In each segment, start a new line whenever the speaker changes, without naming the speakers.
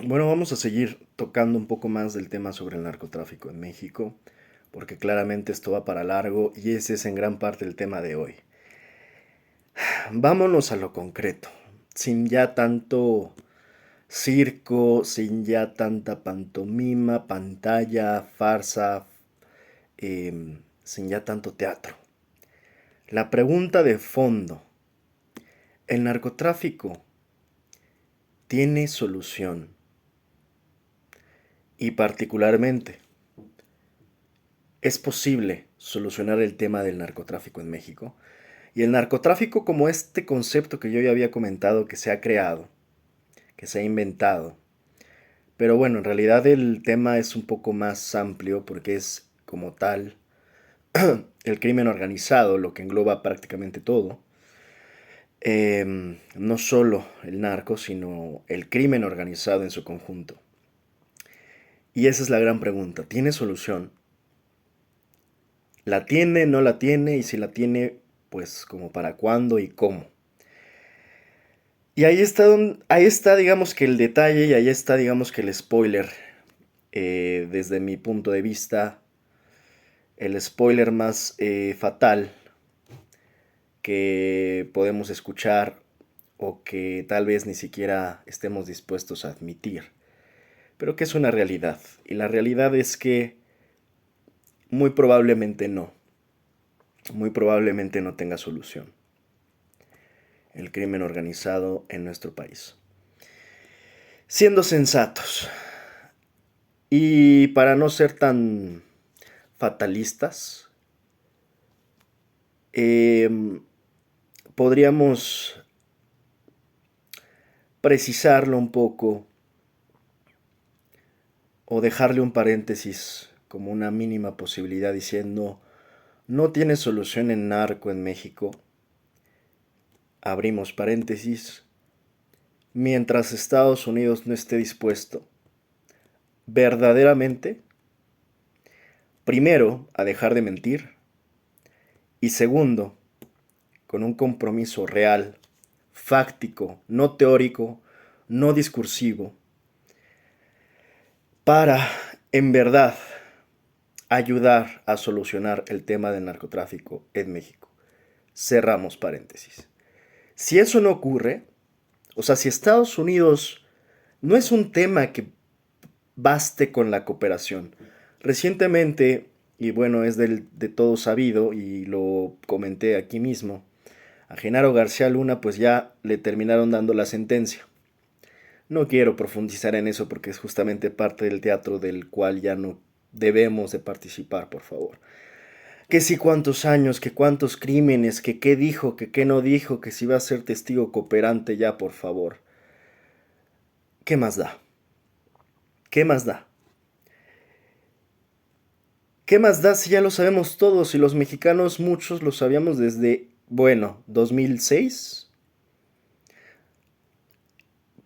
Bueno, vamos a seguir tocando un poco más del tema sobre el narcotráfico en México, porque claramente esto va para largo y ese es en gran parte el tema de hoy. Vámonos a lo concreto, sin ya tanto circo, sin ya tanta pantomima, pantalla, farsa, sin ya tanto teatro. La pregunta de fondo, ¿el narcotráfico tiene solución? Y particularmente, ¿es posible solucionar el tema del narcotráfico en México? Y el narcotráfico como este concepto que yo ya había comentado que se ha creado, que se ha inventado. Pero bueno, en realidad el tema es un poco más amplio porque es como tal el crimen organizado, lo que engloba prácticamente todo. No solo el narco, sino el crimen organizado en su conjunto. Y esa es la gran pregunta. ¿Tiene solución? ¿La tiene, no la tiene? Y si la tiene, pues como para cuándo y cómo. Y ahí está, digamos que el detalle y ahí está, digamos que el spoiler. Desde mi punto de vista, el spoiler más fatal que podemos escuchar o que tal vez ni siquiera estemos dispuestos a admitir, pero que es una realidad. Y la realidad es que muy probablemente no, muy probablemente no tenga solución el crimen organizado en nuestro país. Siendo sensatos, y para no ser tan fatalistas, eh, podríamos precisarlo un poco o dejarle un paréntesis como una mínima posibilidad diciendo no tiene solución en narco en México, abrimos paréntesis, mientras Estados Unidos no esté dispuesto verdaderamente, primero, a dejar de mentir y segundo, con un compromiso real, fáctico, no teórico, no discursivo, para, en verdad, ayudar a solucionar el tema del narcotráfico en México. Cerramos paréntesis. Si eso no ocurre, o sea, si Estados Unidos no es un tema que baste con la cooperación. Recientemente, y bueno, es de todo sabido, y lo comenté aquí mismo, a Genaro García Luna pues ya le terminaron dando la sentencia. No quiero profundizar en eso porque es justamente parte del teatro del cual ya no debemos de participar, por favor. Que si cuántos años, que cuántos crímenes, que qué dijo, que qué no dijo, que si va a ser testigo cooperante ya, por favor. ¿Qué más da? ¿Qué más da? ¿Qué más da si ya lo sabemos todos y los mexicanos muchos lo sabíamos desde, bueno, 2006?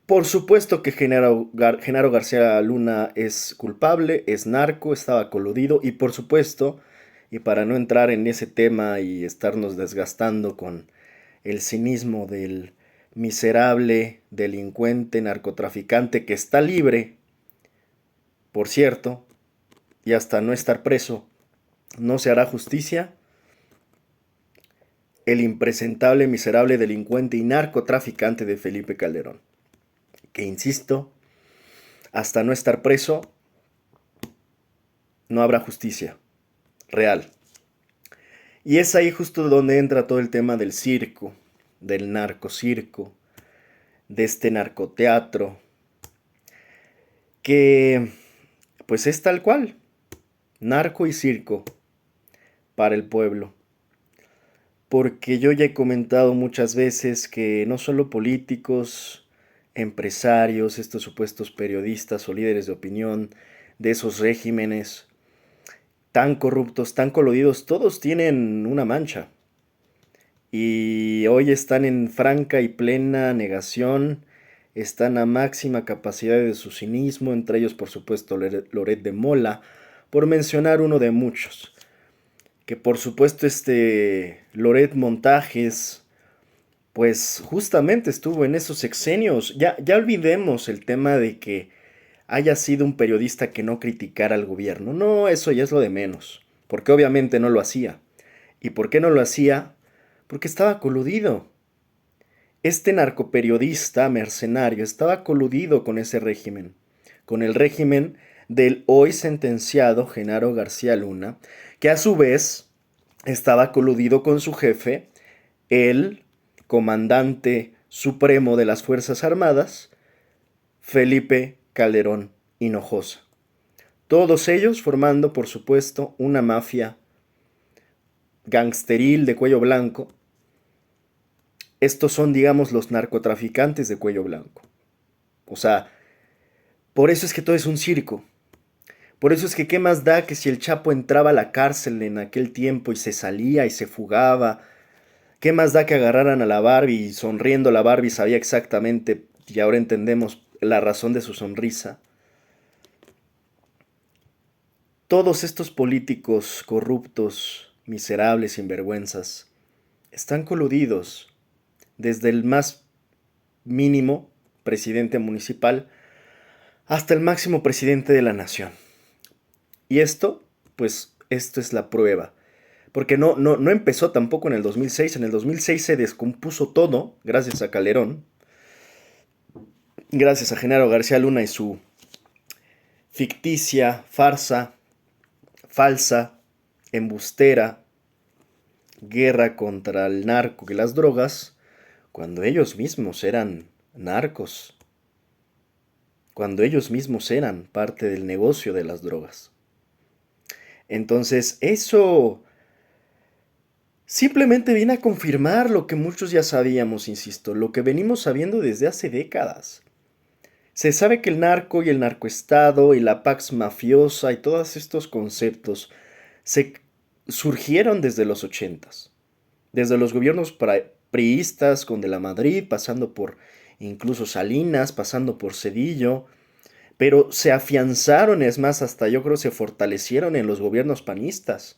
Por supuesto que Genaro García Luna es culpable, es narco, estaba coludido y por supuesto, y para no entrar en ese tema y estarnos desgastando con el cinismo del miserable delincuente narcotraficante que está libre, por cierto, y hasta no estar preso, no se hará justicia, el impresentable, miserable delincuente y narcotraficante de Felipe Calderón, que insisto, hasta no estar preso, no habrá justicia real. Y es ahí justo donde entra todo el tema del circo, del narcocirco, de este narcoteatro, que pues es tal cual, narco y circo para el pueblo. Porque yo ya he comentado muchas veces que no solo políticos, empresarios, estos supuestos periodistas o líderes de opinión de esos regímenes tan corruptos, tan coludidos, todos tienen una mancha. Y hoy están en franca y plena negación, están a máxima capacidad de su cinismo, entre ellos por supuesto Loret de Mola, por mencionar uno de muchos. Que por supuesto este Loret Montajes, pues justamente estuvo en esos sexenios. Ya olvidemos el tema de que haya sido un periodista que no criticara al gobierno. No, eso ya es lo de menos, porque obviamente no lo hacía. ¿Y por qué no lo hacía? Porque estaba coludido. Este narcoperiodista mercenario estaba coludido con ese régimen, con el régimen del hoy sentenciado Genaro García Luna, que a su vez estaba coludido con su jefe, el comandante supremo de las Fuerzas Armadas, Felipe Calderón Hinojosa. Todos ellos formando, por supuesto, una mafia gangsteril de cuello blanco. Estos son, digamos, los narcotraficantes de cuello blanco. O sea, por eso es que todo es un circo. Por eso es que qué más da que si el Chapo entraba a la cárcel en aquel tiempo y se salía y se fugaba. ¿Qué más da que agarraran a la Barbie y sonriendo la Barbie sabía exactamente, y ahora entendemos la razón de su sonrisa? Todos estos políticos corruptos, miserables, sinvergüenzas, están coludidos desde el más mínimo presidente municipal hasta el máximo presidente de la nación. Y esto, pues, esto es la prueba. Porque no empezó tampoco en el 2006. En el 2006 se descompuso todo, gracias a Calderón, gracias a Genaro García Luna y su ficticia, farsa, falsa, embustera, guerra contra el narco y las drogas, cuando ellos mismos eran narcos, cuando ellos mismos eran parte del negocio de las drogas. Entonces, eso simplemente viene a confirmar lo que muchos ya sabíamos, insisto, lo que venimos sabiendo desde hace décadas. Se sabe que el narco y el narcoestado y la pax mafiosa y todos estos conceptos se surgieron desde los ochentas, desde los gobiernos priistas con De la Madrid, pasando por incluso Salinas, pasando por Zedillo, pero se afianzaron, es más, hasta yo creo se fortalecieron en los gobiernos panistas.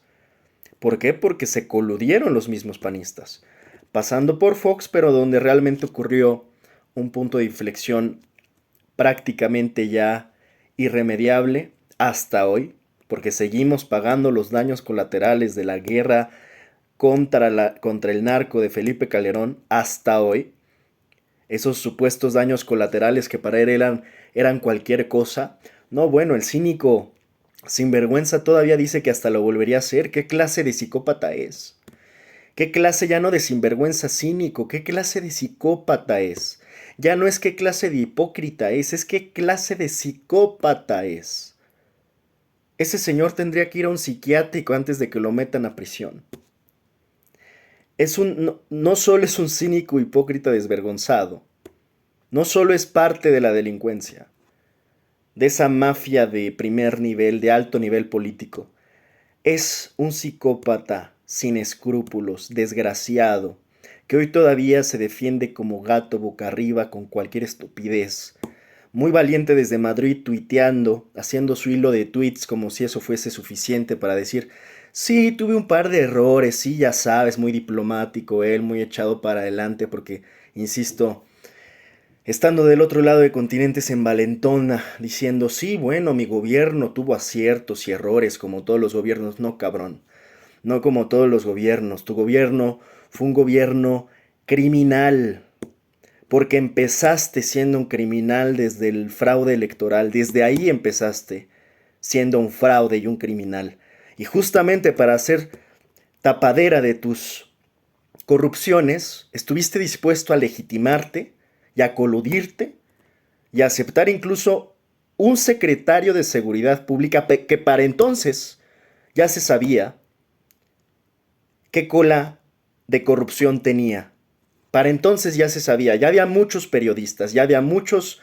¿Por qué? Porque se coludieron los mismos panistas, pasando por Fox, pero donde realmente ocurrió un punto de inflexión prácticamente ya irremediable hasta hoy, porque seguimos pagando los daños colaterales de la guerra contra el narco de Felipe Calderón hasta hoy. Esos supuestos daños colaterales que para él eran cualquier cosa. No, bueno, el cínico sinvergüenza todavía dice que hasta lo volvería a hacer. ¿Qué clase de psicópata es? ¿Qué clase ya no de sinvergüenza cínico? ¿Qué clase de psicópata es? Ya no es qué clase de hipócrita es qué clase de psicópata es. Ese señor tendría que ir a un psiquiátrico antes de que lo metan a prisión. No solo es un cínico hipócrita desvergonzado, no solo es parte de la delincuencia, de esa mafia de primer nivel, de alto nivel político, es un psicópata sin escrúpulos, desgraciado, que hoy todavía se defiende como gato boca arriba con cualquier estupidez. Muy valiente desde Madrid tuiteando, haciendo su hilo de tweets como si eso fuese suficiente para decir, sí, tuve un par de errores, sí, ya sabes, muy diplomático él, muy echado para adelante porque, insisto, estando del otro lado del continente se envalentona diciendo, sí, bueno, mi gobierno tuvo aciertos y errores como todos los gobiernos. No, cabrón, no como todos los gobiernos. Tu gobierno fue un gobierno criminal, porque empezaste siendo un criminal desde el fraude electoral. Desde ahí empezaste siendo un fraude y un criminal. Y justamente para hacer tapadera de tus corrupciones, estuviste dispuesto a legitimarte y a coludirte y a aceptar incluso un secretario de Seguridad Pública que para entonces ya se sabía qué cola de corrupción tenía. Para entonces ya se sabía, ya había muchos periodistas, ya había muchos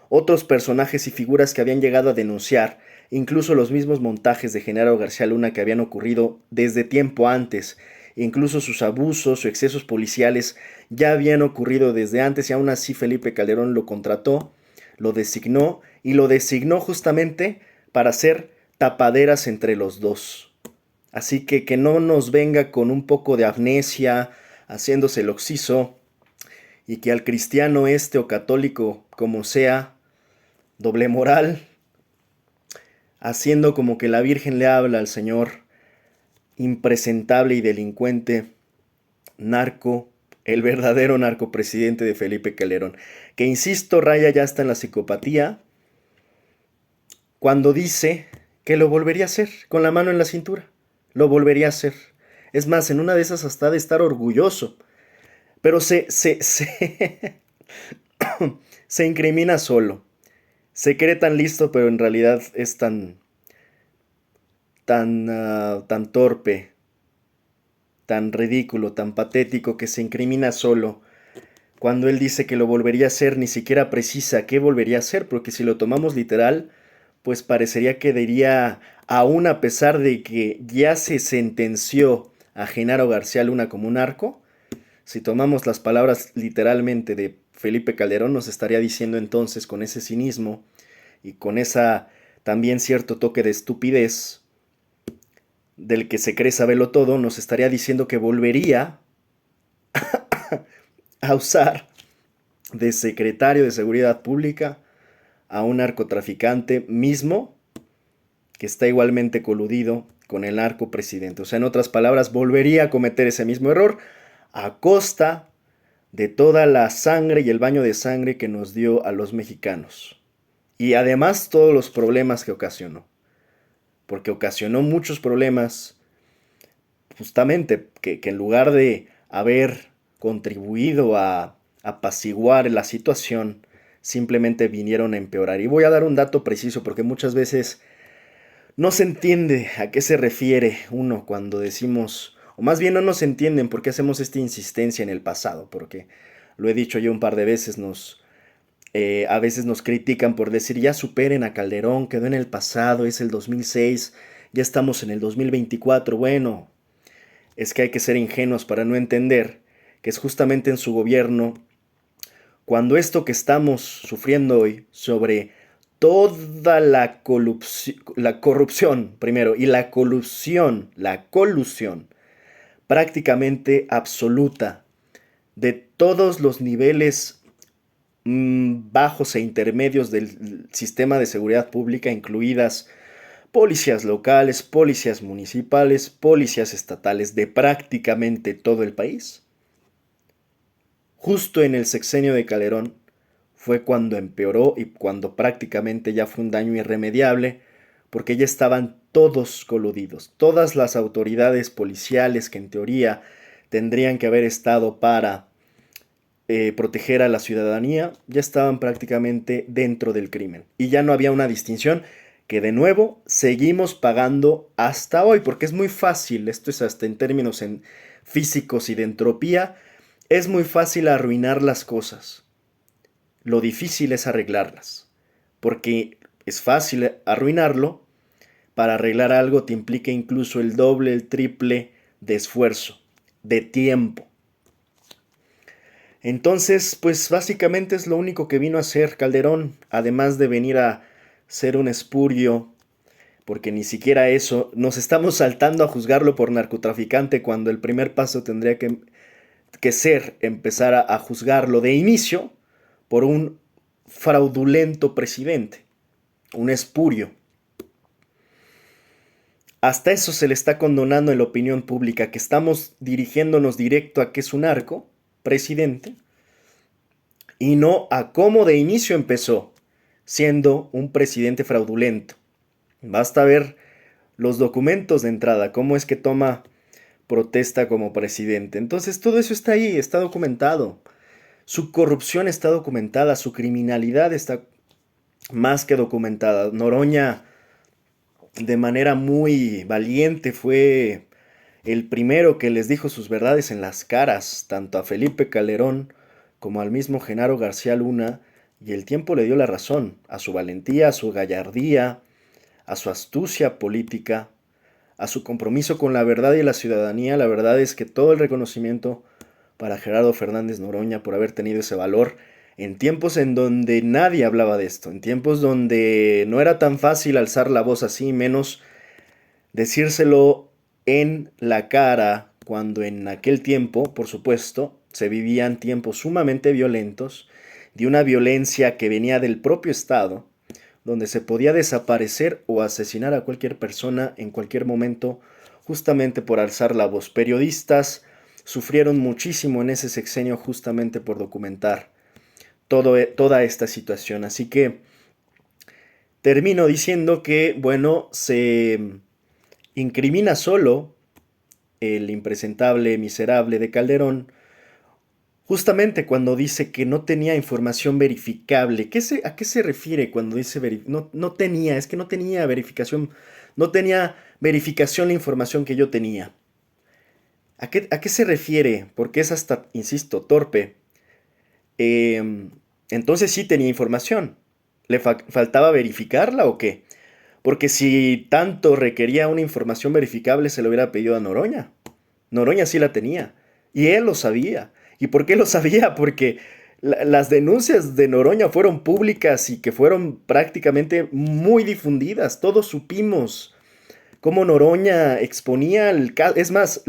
otros personajes y figuras que habían llegado a denunciar, incluso los mismos montajes de Genaro García Luna que habían ocurrido desde tiempo antes, incluso sus abusos o excesos policiales ya habían ocurrido desde antes y aún así Felipe Calderón lo contrató, lo designó justamente para hacer tapaderas entre los dos. Así que no nos venga con un poco de amnesia, haciéndose el oxiso, y que al cristiano o católico como sea, doble moral, haciendo como que la Virgen le habla al señor impresentable y delincuente, narco, el verdadero narcopresidente de Felipe Calderón, que insisto, raya ya está en la psicopatía, cuando dice que lo volvería a hacer con la mano en la cintura. Lo volvería a hacer. Es más, en una de esas hasta de estar orgulloso. Pero se incrimina solo. Se cree tan listo, pero en realidad es tan torpe, tan ridículo, tan patético que se incrimina solo. Cuando él dice que lo volvería a hacer, ni siquiera precisa qué volvería a hacer, porque si lo tomamos literal, pues parecería que diría, aún a pesar de que ya se sentenció a Genaro García Luna como un narco, si tomamos las palabras literalmente de Felipe Calderón, nos estaría diciendo entonces con ese cinismo y con esa también cierto toque de estupidez del que se cree saberlo todo, nos estaría diciendo que volvería a usar de secretario de Seguridad Pública a un narcotraficante mismo que está igualmente coludido con el narcopresidente. O sea, en otras palabras, volvería a cometer ese mismo error a costa de toda la sangre y el baño de sangre que nos dio a los mexicanos. Y además todos los problemas que ocasionó. Porque ocasionó muchos problemas justamente que en lugar de haber contribuido a apaciguar la situación, simplemente vinieron a empeorar. Y voy a dar un dato preciso porque muchas veces no se entiende a qué se refiere uno cuando decimos, o más bien no nos entienden por qué hacemos esta insistencia en el pasado, porque lo he dicho yo un par de veces, a veces nos critican por decir, ya superen a Calderón, quedó en el pasado, es el 2006, ya estamos en el 2024, bueno, es que hay que ser ingenuos para no entender que es justamente en su gobierno cuando esto que estamos sufriendo hoy sobre toda la corrupción, primero, y la colusión prácticamente absoluta de todos los niveles bajos e intermedios del sistema de seguridad pública, incluidas policías locales, policías municipales, policías estatales de prácticamente todo el país. Justo en el sexenio de Calderón fue cuando empeoró y cuando prácticamente ya fue un daño irremediable, porque ya estaban todos coludidos. Todas las autoridades policiales que en teoría tendrían que haber estado para proteger a la ciudadanía, ya estaban prácticamente dentro del crimen. Y ya no había una distinción que de nuevo seguimos pagando hasta hoy, porque es muy fácil, esto es hasta en términos físicos y de entropía, es muy fácil arruinar las cosas. Lo difícil es arreglarlas, porque es fácil arruinarlo, para arreglar algo te implica incluso el doble, el triple de esfuerzo, de tiempo. Entonces, pues básicamente es lo único que vino a hacer Calderón, además de venir a ser un espurio, porque ni siquiera eso, nos estamos saltando a juzgarlo por narcotraficante cuando el primer paso tendría que ser empezar a juzgarlo de inicio por un fraudulento presidente, un espurio. Hasta eso se le está condonando en la opinión pública, que estamos dirigiéndonos directo a que es un narco presidente y no a cómo de inicio empezó siendo un presidente fraudulento. Basta ver los documentos de entrada, cómo es que toma protesta como presidente. Entonces todo eso está ahí, está documentado. Su corrupción está documentada, su criminalidad está más que documentada. Noroña, de manera muy valiente, fue el primero que les dijo sus verdades en las caras, tanto a Felipe Calderón como al mismo Genaro García Luna, y el tiempo le dio la razón, a su valentía, a su gallardía, a su astucia política, a su compromiso con la verdad y la ciudadanía. La verdad es que todo el reconocimiento para Gerardo Fernández Noroña por haber tenido ese valor en tiempos en donde nadie hablaba de esto, en tiempos donde no era tan fácil alzar la voz así, menos decírselo en la cara, cuando en aquel tiempo, por supuesto, se vivían tiempos sumamente violentos, de una violencia que venía del propio Estado, donde se podía desaparecer o asesinar a cualquier persona en cualquier momento, justamente por alzar la voz. Periodistas sufrieron muchísimo en ese sexenio justamente por documentar toda esta situación. Así que termino diciendo que, bueno, se incrimina solo el impresentable miserable de Calderón, justamente cuando dice que no tenía información verificable. ¿A qué se refiere cuando dice no tenía? Es que no tenía verificación, no tenía verificación la información que yo tenía. ¿A qué se refiere? Porque es hasta, insisto, torpe. Entonces sí tenía información. ¿Le faltaba verificarla o qué? Porque si tanto requería una información verificable, se lo hubiera pedido a Noroña. Noroña sí la tenía. Y él lo sabía. ¿Y por qué lo sabía? Porque las denuncias de Noroña fueron públicas y que fueron prácticamente muy difundidas. Todos supimos cómo Noroña exponía el caso. Es más,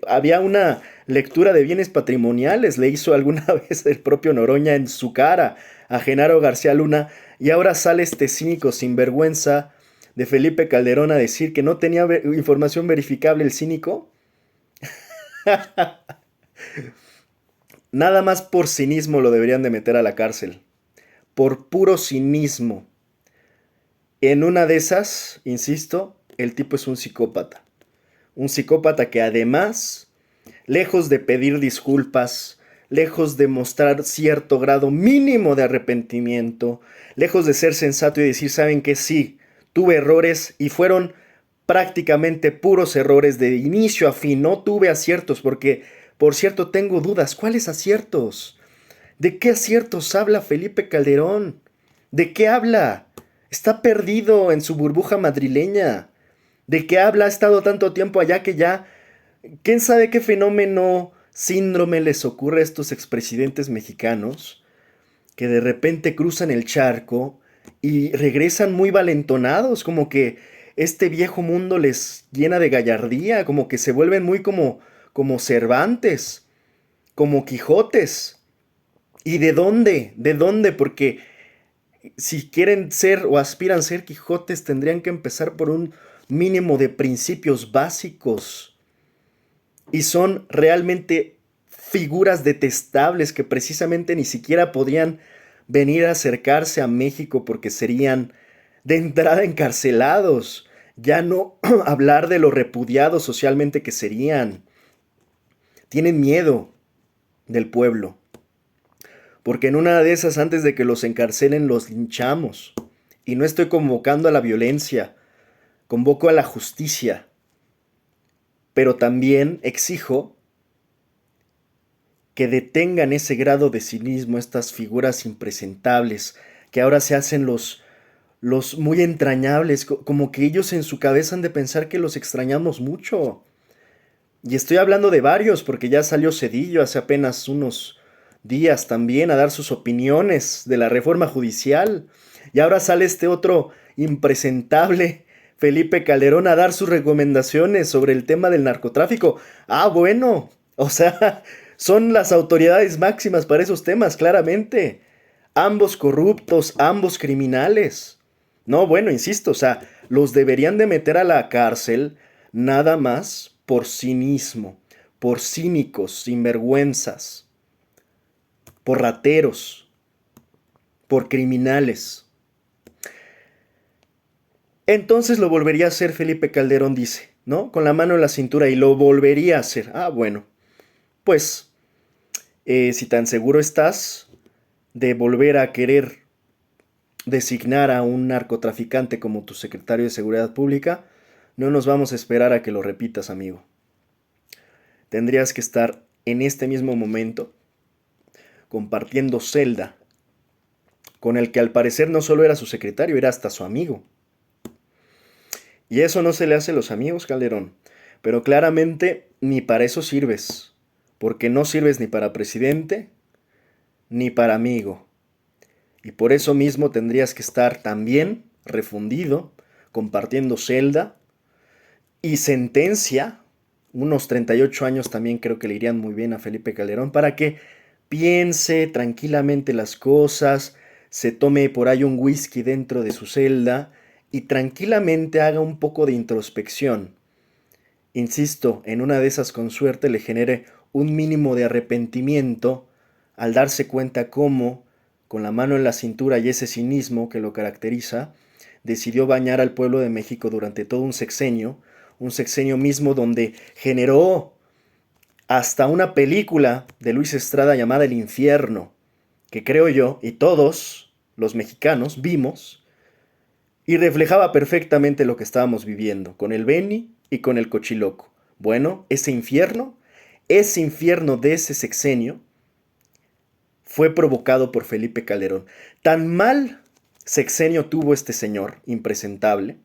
había una lectura de bienes patrimoniales, le hizo alguna vez el propio Noroña en su cara a Genaro García Luna, y ahora sale este cínico sinvergüenza de Felipe Calderón a decir que no tenía información verificable el cínico. Nada más por cinismo lo deberían de meter a la cárcel. Por puro cinismo. En una de esas, insisto, el tipo es un psicópata. Un psicópata que además, lejos de pedir disculpas, lejos de mostrar cierto grado mínimo de arrepentimiento, lejos de ser sensato y decir, ¿saben qué? Sí, tuve errores y fueron prácticamente puros errores de inicio a fin. No tuve aciertos porque, por cierto, tengo dudas. ¿Cuáles aciertos? ¿De qué aciertos habla Felipe Calderón? ¿De qué habla? Está perdido en su burbuja madrileña. ¿De qué habla? Ha estado tanto tiempo allá que ya... ¿Quién sabe qué fenómeno, síndrome les ocurre a estos expresidentes mexicanos que de repente cruzan el charco y regresan muy valentonados, como que este viejo mundo les llena de gallardía, como que se vuelven muy como Cervantes, como Quijotes? ¿Y de dónde? ¿De dónde? Porque si quieren ser o aspiran a ser Quijotes, tendrían que empezar por un mínimo de principios básicos. Y son realmente figuras detestables que precisamente ni siquiera podrían venir a acercarse a México porque serían de entrada encarcelados. Ya no hablar de lo repudiados socialmente que serían. Tienen miedo del pueblo. Porque en una de esas, antes de que los encarcelen, los linchamos. Y no estoy convocando a la violencia, convoco a la justicia. Pero también exijo que detengan ese grado de cinismo, estas figuras impresentables, que ahora se hacen los muy entrañables, como que ellos en su cabeza han de pensar que los extrañamos mucho. Y estoy hablando de varios, porque ya salió Cedillo hace apenas unos días también a dar sus opiniones de la reforma judicial. Y ahora sale este otro impresentable, Felipe Calderón, a dar sus recomendaciones sobre el tema del narcotráfico. Ah, bueno, o sea, son las autoridades máximas para esos temas, claramente. Ambos corruptos, ambos criminales. No, bueno, insisto, o sea, los deberían de meter a la cárcel nada más por cinismo, por cínicos, sinvergüenzas, por rateros, por criminales. Entonces lo volvería a hacer Felipe Calderón, dice, ¿no? Con la mano en la cintura, y lo volvería a hacer. Ah, bueno, pues, si tan seguro estás de volver a querer designar a un narcotraficante como tu secretario de Seguridad Pública, no nos vamos a esperar a que lo repitas, amigo. Tendrías que estar en este mismo momento compartiendo celda con el que al parecer no solo era su secretario, era hasta su amigo. Y eso no se le hace a los amigos, Calderón. Pero claramente ni para eso sirves, porque no sirves ni para presidente ni para amigo. Y por eso mismo tendrías que estar también refundido, compartiendo celda y sentencia unos 38 años también creo que le irían muy bien a Felipe Calderón para que piense tranquilamente las cosas, se tome por ahí un whisky dentro de su celda y tranquilamente haga un poco de introspección. Insisto, en una de esas con suerte le genere un mínimo de arrepentimiento al darse cuenta cómo, con la mano en la cintura y ese cinismo que lo caracteriza, decidió bañar al pueblo de México durante todo un sexenio mismo donde generó hasta una película de Luis Estrada llamada El Infierno, que creo yo y todos los mexicanos vimos y reflejaba perfectamente lo que estábamos viviendo con el Beni y con el Cochiloco. Bueno, ese infierno de ese sexenio fue provocado por Felipe Calderón. Tan mal sexenio tuvo este señor impresentable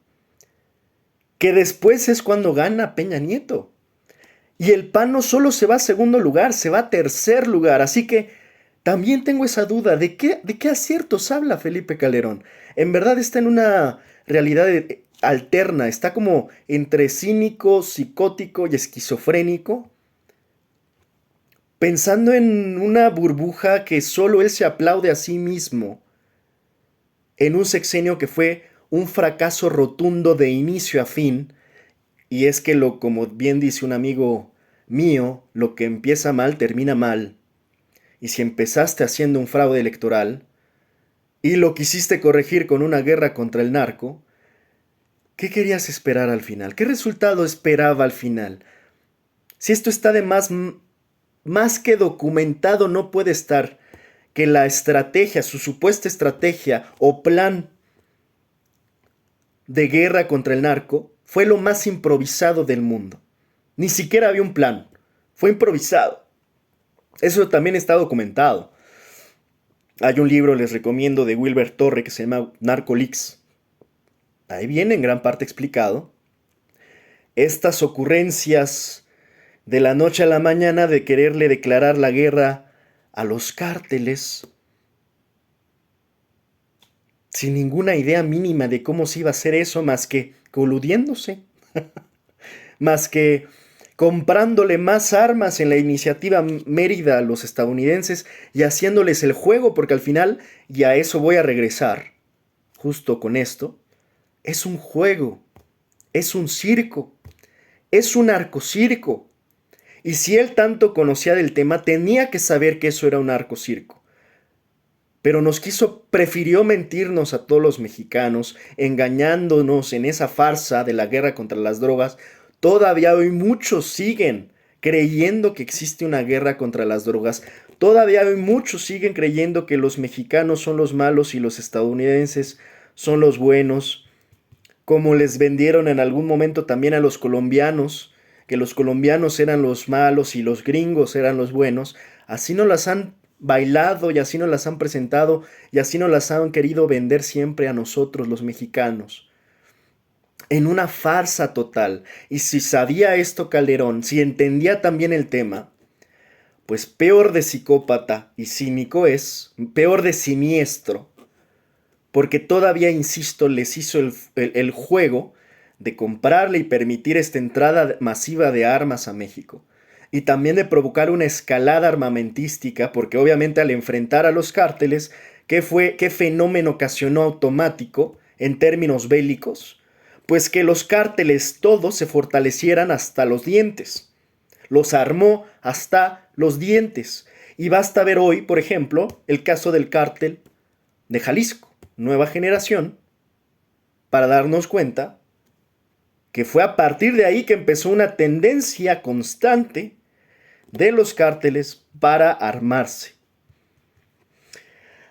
que después es cuando gana Peña Nieto. Y el PAN no solo se va a segundo lugar, se va a tercer lugar. Así que también tengo esa duda. ¿De qué aciertos habla Felipe Calderón? En verdad está en una realidad alterna. Está como entre cínico, psicótico y esquizofrénico. Pensando en una burbuja que solo él se aplaude a sí mismo. En un sexenio que fue un fracaso rotundo de inicio a fin. Y es que como bien dice un amigo mío, lo que empieza mal termina mal. Y si empezaste haciendo un fraude electoral y lo quisiste corregir con una guerra contra el narco, ¿qué querías esperar al final? ¿Qué resultado esperaba al final? Si esto está de más que documentado, no puede estar que la estrategia, su supuesta estrategia o plan de guerra contra el narco fue lo más improvisado del mundo. Ni siquiera había un plan. Fue improvisado. Eso también está documentado. Hay un libro, les recomiendo, de Wilber Torre que se llama Narcolix. Ahí viene en gran parte explicado estas ocurrencias de la noche a la mañana de quererle declarar la guerra a los cárteles sin ninguna idea mínima de cómo se iba a hacer eso más que coludiéndose, más que comprándole más armas en la iniciativa Mérida a los estadounidenses y haciéndoles el juego, porque al final, y a eso voy a regresar, justo con esto, es un juego, es un circo, es un narcocirco. Y si él tanto conocía del tema, tenía que saber que eso era un narcocirco. Pero prefirió mentirnos a todos los mexicanos, engañándonos en esa farsa de la guerra contra las drogas. Todavía hoy muchos siguen creyendo que existe una guerra contra las drogas. Todavía hoy muchos siguen creyendo que los mexicanos son los malos y los estadounidenses son los buenos. Como les vendieron en algún momento también a los colombianos, que los colombianos eran los malos y los gringos eran los buenos. Así nos las han bailado y así nos las han presentado y así nos las han querido vender siempre a nosotros los mexicanos. En una farsa total. Y si sabía esto Calderón, si entendía también el tema, pues peor de psicópata y cínico es, peor de siniestro, porque todavía, insisto, les hizo el juego de comprarle y permitir esta entrada masiva de armas a México. Y también de provocar una escalada armamentística, porque obviamente al enfrentar a los cárteles, ¿qué fenómeno ocasionó automático en términos bélicos? Pues que los cárteles todos se fortalecieran hasta los dientes. Los armó hasta los dientes. Y basta ver hoy, por ejemplo, el caso del cártel de Jalisco, Nueva Generación, para darnos cuenta que fue a partir de ahí que empezó una tendencia constante de los cárteles para armarse.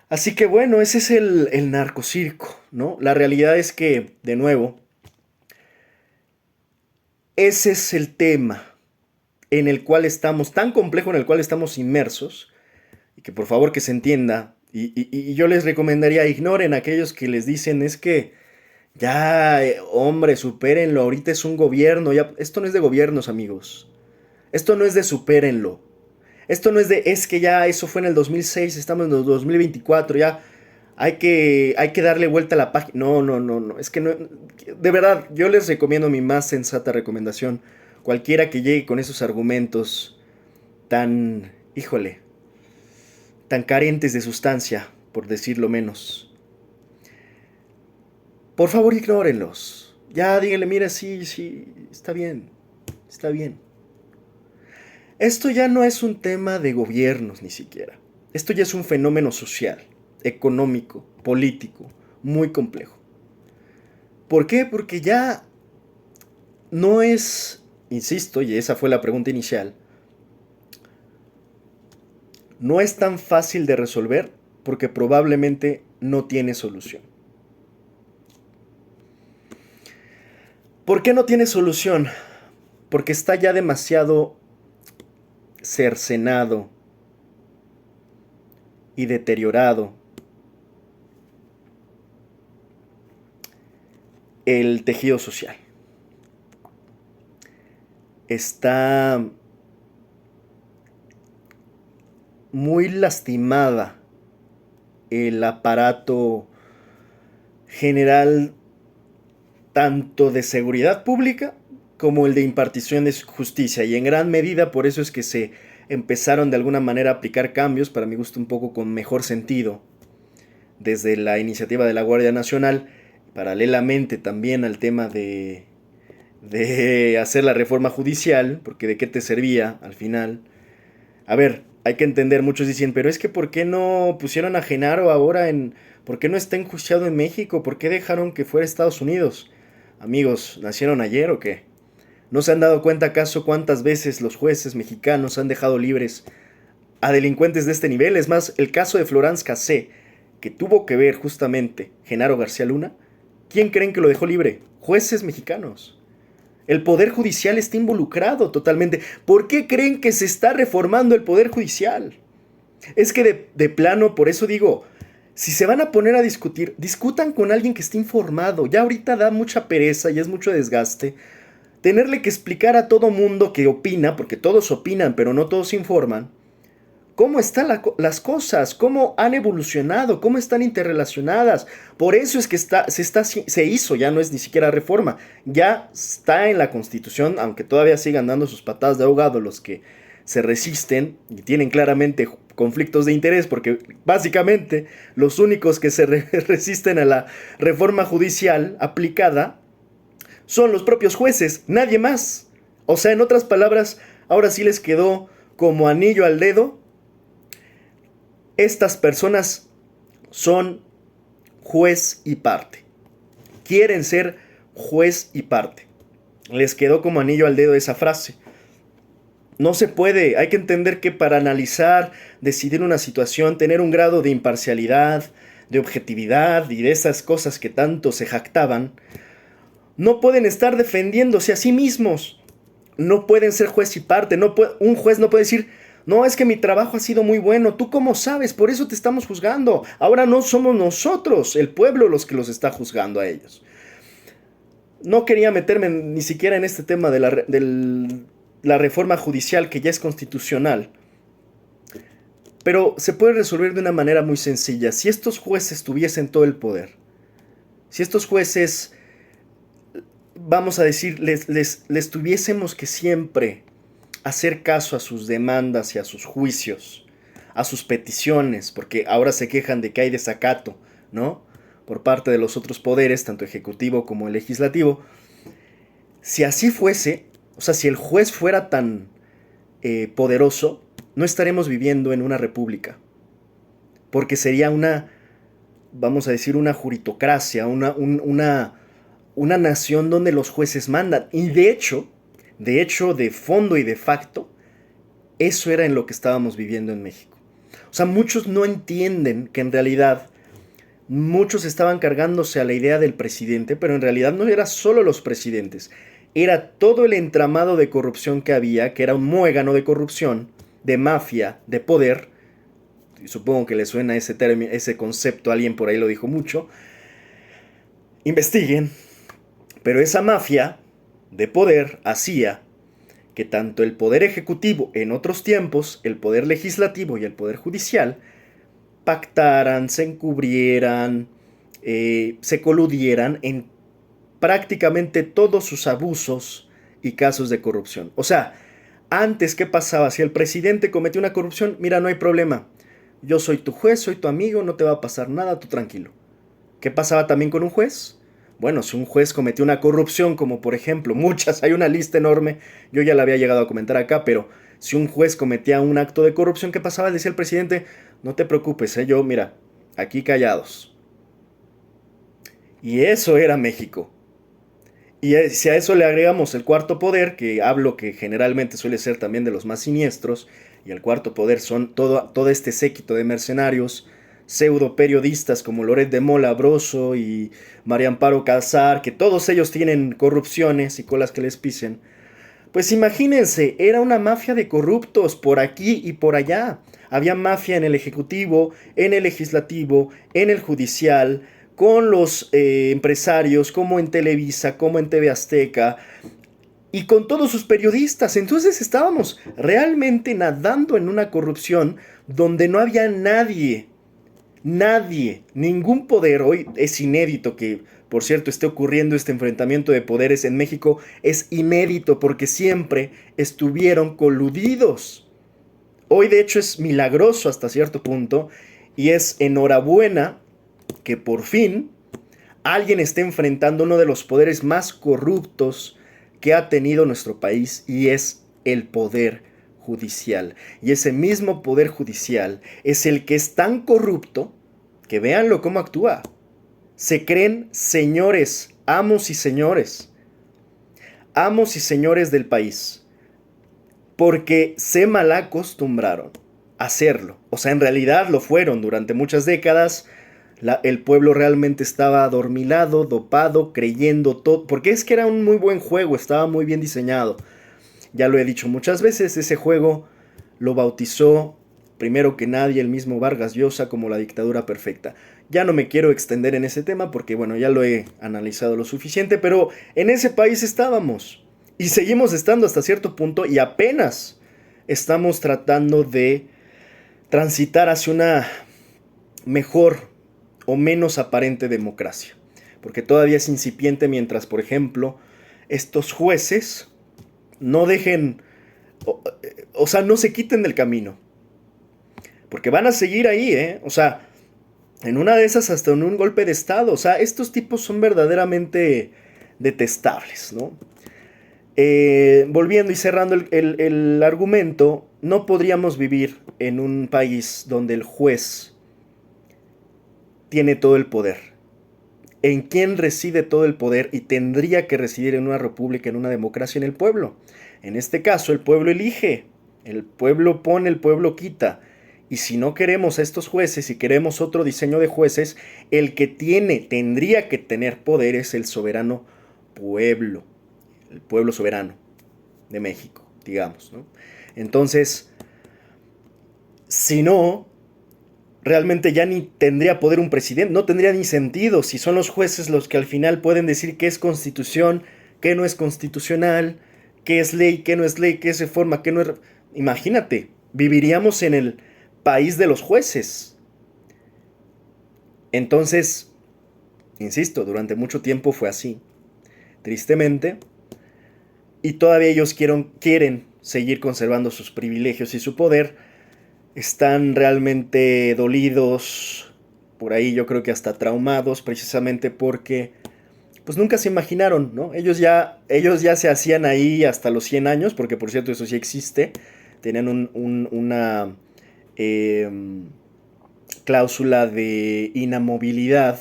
Así que bueno, ese es el narcocirco, ¿no? La realidad es que, de nuevo, ese es el tema en el cual estamos, tan complejo en el cual estamos inmersos, y que por favor que se entienda, y yo les recomendaría, ignoren a aquellos que les dicen, es que ya, hombre, supérenlo, ahorita es un gobierno, ya, esto no es de gobiernos, amigos, esto no es de supérenlo, esto no es que ya eso fue en el 2006, estamos en el 2024, ya hay que darle vuelta a la página. No, es que no, de verdad, yo les recomiendo mi más sensata recomendación. cualquiera que llegue con esos argumentos tan, tan carentes de sustancia, por decirlo menos, por favor ignórenlos. Ya díganle, mira, sí, está bien, está bien. Esto ya no es un tema de gobiernos ni siquiera. Esto ya es un fenómeno social, económico, político, muy complejo. ¿Por qué? Porque ya no es, insisto, y esa fue la pregunta inicial, no es tan fácil de resolver porque probablemente no tiene solución. ¿Por qué no tiene solución? Porque está ya demasiado cercenado y deteriorado el tejido social. Está muy lastimada el aparato general, tanto de seguridad pública como el de impartición de justicia, y en gran medida por eso es que se empezaron de alguna manera a aplicar cambios, para mi gusto un poco con mejor sentido, desde la iniciativa de la Guardia Nacional, paralelamente también al tema de hacer la reforma judicial, porque de qué te servía al final. A ver, hay que entender, muchos dicen, pero es que ¿por qué no pusieron a Genaro ahora en... ¿Por qué no está enjuiciado en México? ¿Por qué dejaron que fuera a Estados Unidos? Amigos, ¿nacieron ayer o qué? ¿No se han dado cuenta acaso cuántas veces los jueces mexicanos han dejado libres a delincuentes de este nivel? Es más, el caso de Florence Cassé, que tuvo que ver justamente Genaro García Luna, ¿quién creen que lo dejó libre? Jueces mexicanos. El Poder Judicial está involucrado totalmente. ¿Por qué creen que se está reformando el Poder Judicial? Es que de plano, por eso digo, si se van a poner a discutir, discutan con alguien que esté informado. Ya ahorita da mucha pereza y es mucho desgaste tenerle que explicar a todo mundo que opina, porque todos opinan, pero no todos informan, cómo están las cosas, cómo han evolucionado, cómo están interrelacionadas. Por eso es que se hizo, ya no es ni siquiera reforma, ya está en la Constitución, aunque todavía sigan dando sus patadas de ahogado los que se resisten y tienen claramente conflictos de interés, porque básicamente los únicos que se resisten a la reforma judicial aplicada son los propios jueces, nadie más. O sea, en otras palabras, ahora sí les quedó como anillo al dedo. Estas personas son juez y parte. Quieren ser juez y parte. Les quedó como anillo al dedo esa frase. No se puede, hay que entender que para analizar, decidir una situación, tener un grado de imparcialidad, de objetividad y de esas cosas que tanto se jactaban, no pueden estar defendiéndose a sí mismos. No pueden ser juez y parte. Un juez no puede decir, no, es que mi trabajo ha sido muy bueno. ¿Tú cómo sabes? Por eso te estamos juzgando. Ahora no somos nosotros, el pueblo, los que los está juzgando a ellos. No quería meterme ni siquiera en este tema de la reforma judicial, que ya es constitucional. Pero se puede resolver de una manera muy sencilla. Si estos jueces tuviesen todo el poder, si estos jueces, vamos a decir, les tuviésemos que siempre hacer caso a sus demandas y a sus juicios, a sus peticiones, porque ahora se quejan de que hay desacato, ¿no? Por parte de los otros poderes, tanto ejecutivo como el legislativo. Si así fuese, o sea, si el juez fuera tan poderoso, no estaremos viviendo en una república, porque sería una, vamos a decir, una juritocracia, una nación donde los jueces mandan. Y de fondo y de facto, eso era en lo que estábamos viviendo en México. O sea, muchos no entienden que en realidad muchos estaban cargándose a la idea del presidente, pero en realidad no era solo los presidentes, era todo el entramado de corrupción que había, que era un muégano de corrupción, de mafia, de poder. Y supongo que le suena ese término, ese concepto, alguien por ahí lo dijo mucho. Investiguen. Pero esa mafia de poder hacía que tanto el poder ejecutivo en otros tiempos, el poder legislativo y el poder judicial, pactaran, se encubrieran, se coludieran en prácticamente todos sus abusos y casos de corrupción. O sea, antes, ¿qué pasaba? Si el presidente cometía una corrupción, mira, no hay problema. Yo soy tu juez, soy tu amigo, no te va a pasar nada, tú tranquilo. ¿Qué pasaba también con un juez? Bueno, si un juez cometió una corrupción, como por ejemplo, muchas, hay una lista enorme, yo ya la había llegado a comentar acá, pero si un juez cometía un acto de corrupción, ¿qué pasaba? Decía el presidente, no te preocupes, yo, mira, aquí callados. Y eso era México. Y si a eso le agregamos el cuarto poder, que hablo que generalmente suele ser también de los más siniestros, y el cuarto poder son todo este séquito de mercenarios, pseudo periodistas como Loret de Mola Broso y María Amparo Casar, que todos ellos tienen corrupciones y colas que les pisen. Pues imagínense, era una mafia de corruptos por aquí y por allá. Había mafia en el ejecutivo, en el legislativo, en el judicial, con los empresarios, como en Televisa, como en TV Azteca, y con todos sus periodistas. Entonces estábamos realmente nadando en una corrupción donde no había nadie, nadie, ningún poder. Hoy es inédito que, por cierto, esté ocurriendo este enfrentamiento de poderes en México. Es inédito porque siempre estuvieron coludidos. Hoy de hecho es milagroso hasta cierto punto y es enhorabuena que por fin alguien esté enfrentando uno de los poderes más corruptos que ha tenido nuestro país, y es el poder judicial. Y ese mismo poder judicial es el que es tan corrupto que véanlo cómo actúa. Se creen señores, amos y señores del país, porque se malacostumbraron a hacerlo. O sea, en realidad lo fueron durante muchas décadas. El pueblo realmente estaba adormilado, dopado, creyendo todo, porque es que era un muy buen juego, estaba muy bien diseñado. Ya lo he dicho muchas veces, ese juego lo bautizó primero que nadie el mismo Vargas Llosa como la dictadura perfecta. Ya no me quiero extender en ese tema porque bueno, ya lo he analizado lo suficiente, pero en ese país estábamos y seguimos estando hasta cierto punto, y apenas estamos tratando de transitar hacia una mejor o menos aparente democracia, porque todavía es incipiente mientras, por ejemplo, estos jueces no dejen, o sea, no se quiten del camino, porque van a seguir ahí, o sea, en una de esas hasta en un golpe de estado. O sea, estos tipos son verdaderamente detestables, ¿no? Volviendo y cerrando el argumento, no podríamos vivir en un país donde el juez tiene todo el poder. ¿En quién reside todo el poder? Y tendría que residir en una república, en una democracia, en el pueblo. En este caso, el pueblo elige, el pueblo pone, el pueblo quita. Y si no queremos a estos jueces y queremos otro diseño de jueces, el que tendría que tener poder es el soberano pueblo, el pueblo soberano de México, digamos, ¿no? Entonces, si no, realmente ya ni tendría poder un presidente, no tendría ni sentido si son los jueces los que al final pueden decir qué es constitución, qué no es constitucional, qué es ley, qué no es ley, qué es reforma, qué no es... Imagínate, viviríamos en el país de los jueces. Entonces, insisto, durante mucho tiempo fue así, tristemente, y todavía ellos quieren seguir conservando sus privilegios y su poder. Están realmente dolidos, por ahí yo creo que hasta traumados, precisamente porque pues nunca se imaginaron, ¿no? Ellos ya se hacían ahí hasta los 100 años, porque por cierto eso sí existe, tenían una eh, cláusula de inamovilidad.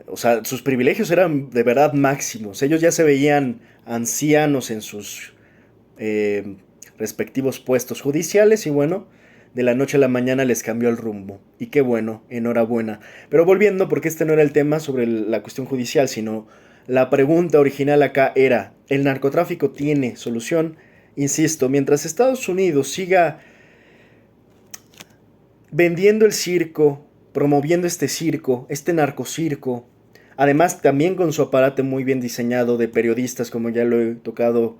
O sea, sus privilegios eran de verdad máximos. Ellos ya se veían ancianos en sus eh, respectivos puestos judiciales y bueno, de la noche a la mañana les cambió el rumbo. Y qué bueno, enhorabuena. Pero volviendo, porque este no era el tema sobre la cuestión judicial, sino la pregunta original acá era, ¿el narcotráfico tiene solución? Insisto, mientras Estados Unidos siga vendiendo el circo, promoviendo este narcocirco, además también con su aparato muy bien diseñado de periodistas, como ya lo he tocado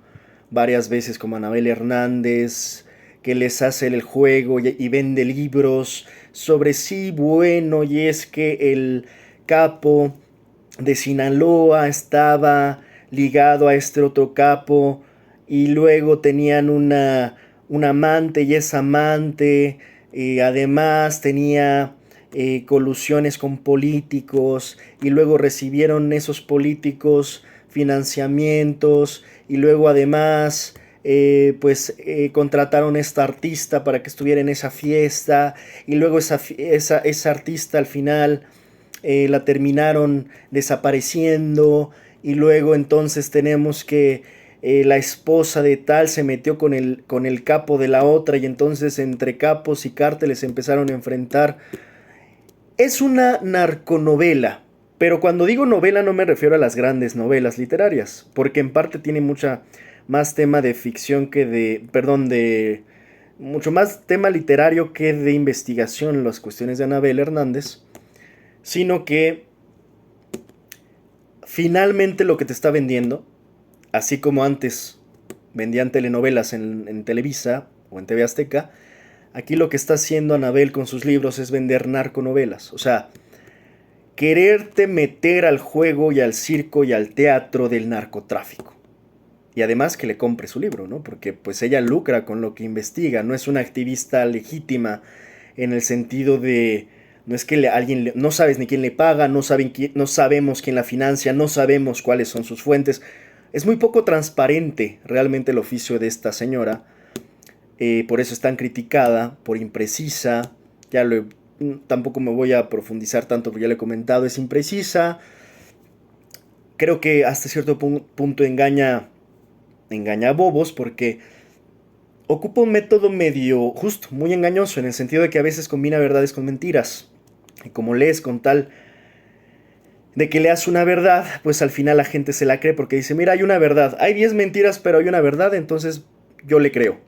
varias veces, como Anabel Hernández, que les hace el juego y vende libros sobre sí, bueno, y es que el capo de Sinaloa estaba ligado a este otro capo y luego tenían una amante y esa amante además tenía colusiones con políticos y luego recibieron esos políticos financiamientos y luego además contrataron a esta artista para que estuviera en esa fiesta y luego esa artista al final la terminaron desapareciendo y luego entonces tenemos que la esposa de tal se metió con el capo de la otra y entonces entre capos y cárteles se empezaron a enfrentar. Es una narconovela, pero cuando digo novela no me refiero a las grandes novelas literarias, porque en parte tiene mucha más tema de ficción que de mucho más tema literario que de investigación en las cuestiones de Anabel Hernández, sino que finalmente lo que te está vendiendo, así como antes vendían telenovelas en Televisa o en TV Azteca, aquí lo que está haciendo Anabel con sus libros es vender narconovelas. O sea, quererte meter al juego y al circo y al teatro del narcotráfico. Y además que le compre su libro, ¿no? Porque pues ella lucra con lo que investiga, no es una activista legítima en el sentido de no es que no sabes ni quién le paga, no sabemos quién la financia, no sabemos cuáles son sus fuentes. Es muy poco transparente realmente el oficio de esta señora. Por eso es tan criticada, por imprecisa. Tampoco me voy a profundizar tanto porque ya lo he comentado, es imprecisa. Creo que hasta cierto punto engaña a bobos porque ocupa un método medio justo, muy engañoso, en el sentido de que a veces combina verdades con mentiras. Y como lees con tal de que leas una verdad, pues al final la gente se la cree porque dice, mira, hay una verdad, hay 10 mentiras, pero hay una verdad, entonces yo le creo.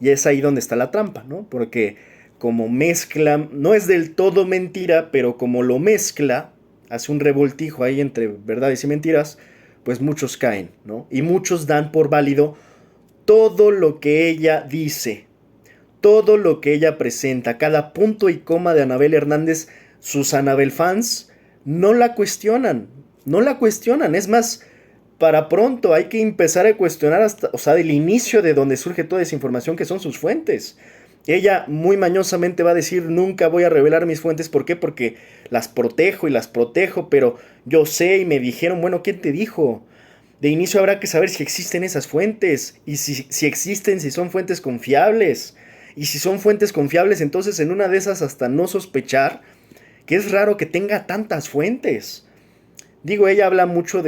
Y es ahí donde está la trampa, ¿no? Porque como mezcla, no es del todo mentira, pero como lo mezcla, hace un revoltijo ahí entre verdades y mentiras, pues muchos caen, ¿no? Y muchos dan por válido todo lo que ella dice, todo lo que ella presenta, cada punto y coma de Anabel Hernández, sus Anabel fans no la cuestionan, no la cuestionan, es más, para pronto hay que empezar a cuestionar hasta, o sea, del inicio de donde surge toda esa información que son sus fuentes. Ella muy mañosamente va a decir, nunca voy a revelar mis fuentes, ¿por qué? Porque las protejo y las protejo, pero yo sé y me dijeron, bueno, ¿quién te dijo? De inicio habrá que saber si existen esas fuentes y si existen, si son fuentes confiables. Y si son fuentes confiables, entonces en una de esas hasta no sospechar que es raro que tenga tantas fuentes. Digo, ella habla mucho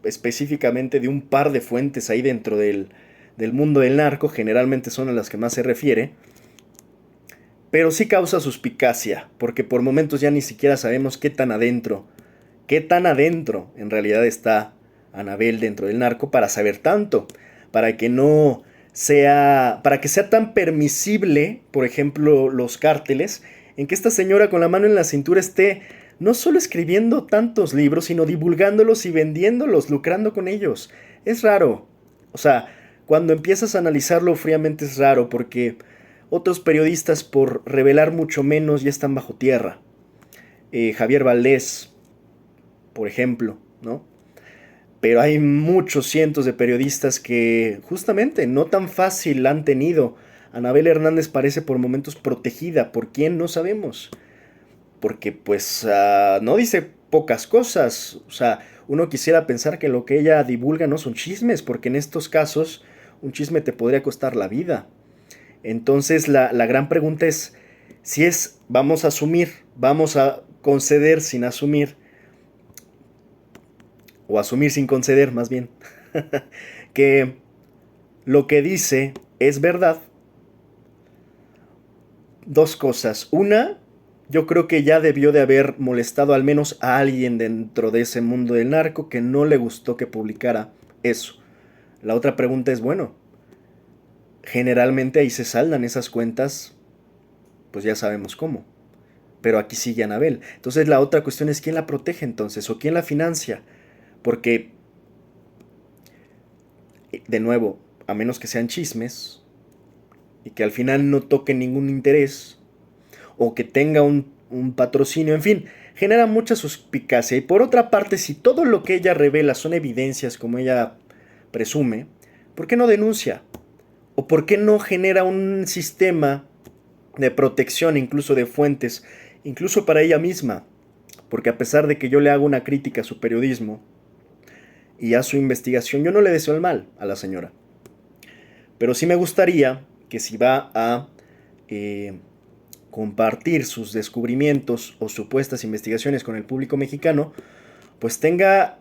específicamente de un par de fuentes ahí dentro del mundo del narco, generalmente son a las que más se refiere, pero sí causa suspicacia, porque por momentos ya ni siquiera sabemos qué tan adentro en realidad está Anabel dentro del narco para saber tanto, para que no para que sea tan permisible, por ejemplo, los cárteles, en que esta señora con la mano en la cintura esté no solo escribiendo tantos libros, sino divulgándolos y vendiéndolos, lucrando con ellos. Es raro. O sea, cuando empiezas a analizarlo fríamente es raro, porque otros periodistas, por revelar mucho menos, ya están bajo tierra. Javier Valdés, por ejemplo, ¿no? Pero hay muchos cientos de periodistas que justamente no tan fácil han tenido. Anabel Hernández parece por momentos protegida. ¿Por quién? No sabemos. Porque pues no dice pocas cosas. O sea, uno quisiera pensar que lo que ella divulga no son chismes, porque en estos casos un chisme te podría costar la vida. Entonces la gran pregunta es, si vamos a asumir, vamos a conceder sin asumir, o asumir sin conceder más bien, que lo que dice es verdad. Dos cosas. Una, yo creo que ya debió de haber molestado al menos a alguien dentro de ese mundo del narco que no le gustó que publicara eso. La otra pregunta es, bueno, generalmente ahí se saldan esas cuentas, pues ya sabemos cómo. Pero aquí sigue Anabel. Entonces la otra cuestión es quién la protege entonces o quién la financia. Porque, de nuevo, a menos que sean chismes y que al final no toque ningún interés o que tenga un patrocinio, en fin, genera mucha suspicacia. Y por otra parte, si todo lo que ella revela son evidencias, como ella presume, ¿por qué no denuncia? ¿O por qué no genera un sistema de protección, incluso de fuentes, incluso para ella misma? Porque a pesar de que yo le hago una crítica a su periodismo y a su investigación, yo no le deseo el mal a la señora. Pero sí me gustaría que si va a compartir sus descubrimientos o supuestas investigaciones con el público mexicano, pues tenga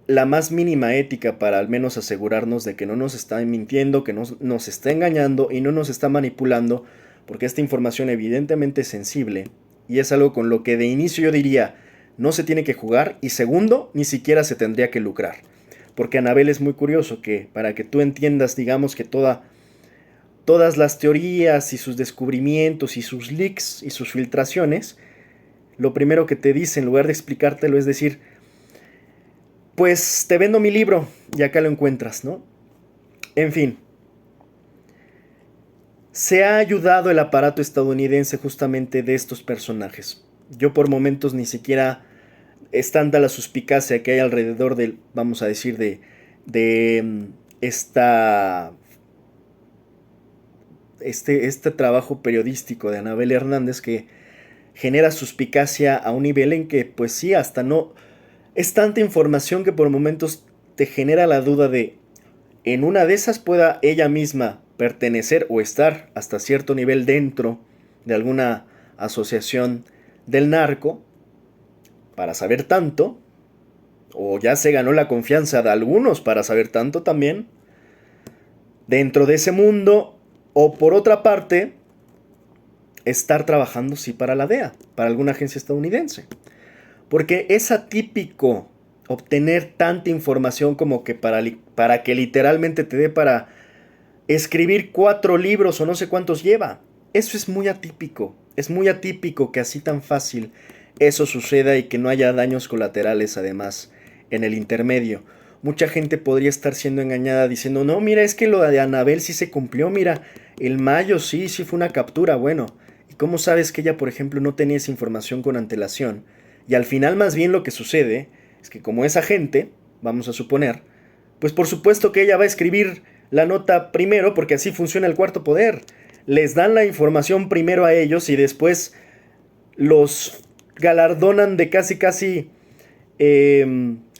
la más mínima ética para al menos asegurarnos de que no nos está mintiendo, que no nos está engañando y no nos está manipulando, porque esta información evidentemente es sensible y es algo con lo que de inicio yo diría no se tiene que jugar, y segundo, ni siquiera se tendría que lucrar. Porque Anabel es muy curioso que para que tú entiendas, digamos que todas las teorías y sus descubrimientos y sus leaks y sus filtraciones, lo primero que te dice en lugar de explicártelo es decir, pues te vendo mi libro y acá lo encuentras, ¿no? En fin, se ha ayudado el aparato estadounidense justamente de estos personajes. Yo por momentos ni siquiera es tanta la suspicacia que hay alrededor del, vamos a decir, de este trabajo periodístico de Anabel Hernández que genera suspicacia a un nivel en que, pues sí, hasta no... Es tanta información que por momentos te genera la duda de, en una de esas pueda ella misma pertenecer o estar hasta cierto nivel dentro de alguna asociación del narco para saber tanto, o ya se ganó la confianza de algunos para saber tanto también, dentro de ese mundo, o por otra parte, estar trabajando sí para la DEA, para alguna agencia estadounidense. Porque es atípico obtener tanta información como que para que literalmente te dé para escribir 4 libros o no sé cuántos lleva. Eso es muy atípico. Es muy atípico que así tan fácil eso suceda y que no haya daños colaterales además en el intermedio. Mucha gente podría estar siendo engañada diciendo, no, mira, es que lo de Anabel sí se cumplió, mira, el Mayo sí fue una captura, bueno. ¿Y cómo sabes que ella, por ejemplo, no tenía esa información con antelación? Y al final más bien lo que sucede es que como es agente, vamos a suponer, pues por supuesto que ella va a escribir la nota primero porque así funciona el cuarto poder. Les dan la información primero a ellos y después los galardonan de casi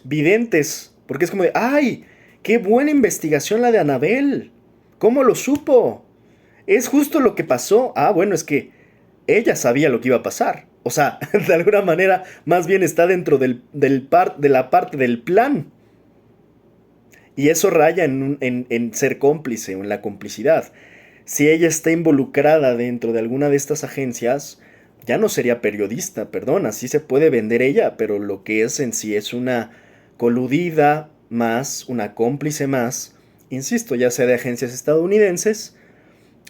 videntes. Porque es como de, ¡ay! ¡Qué buena investigación la de Anabel! ¿Cómo lo supo? Es justo lo que pasó. Ah, bueno, es que ella sabía lo que iba a pasar. O sea, de alguna manera, más bien está dentro de la parte del plan. Y eso raya en ser cómplice o en la complicidad. Si ella está involucrada dentro de alguna de estas agencias, ya no sería periodista, perdón, así se puede vender ella, pero lo que es en sí es una coludida más, una cómplice más, insisto, ya sea de agencias estadounidenses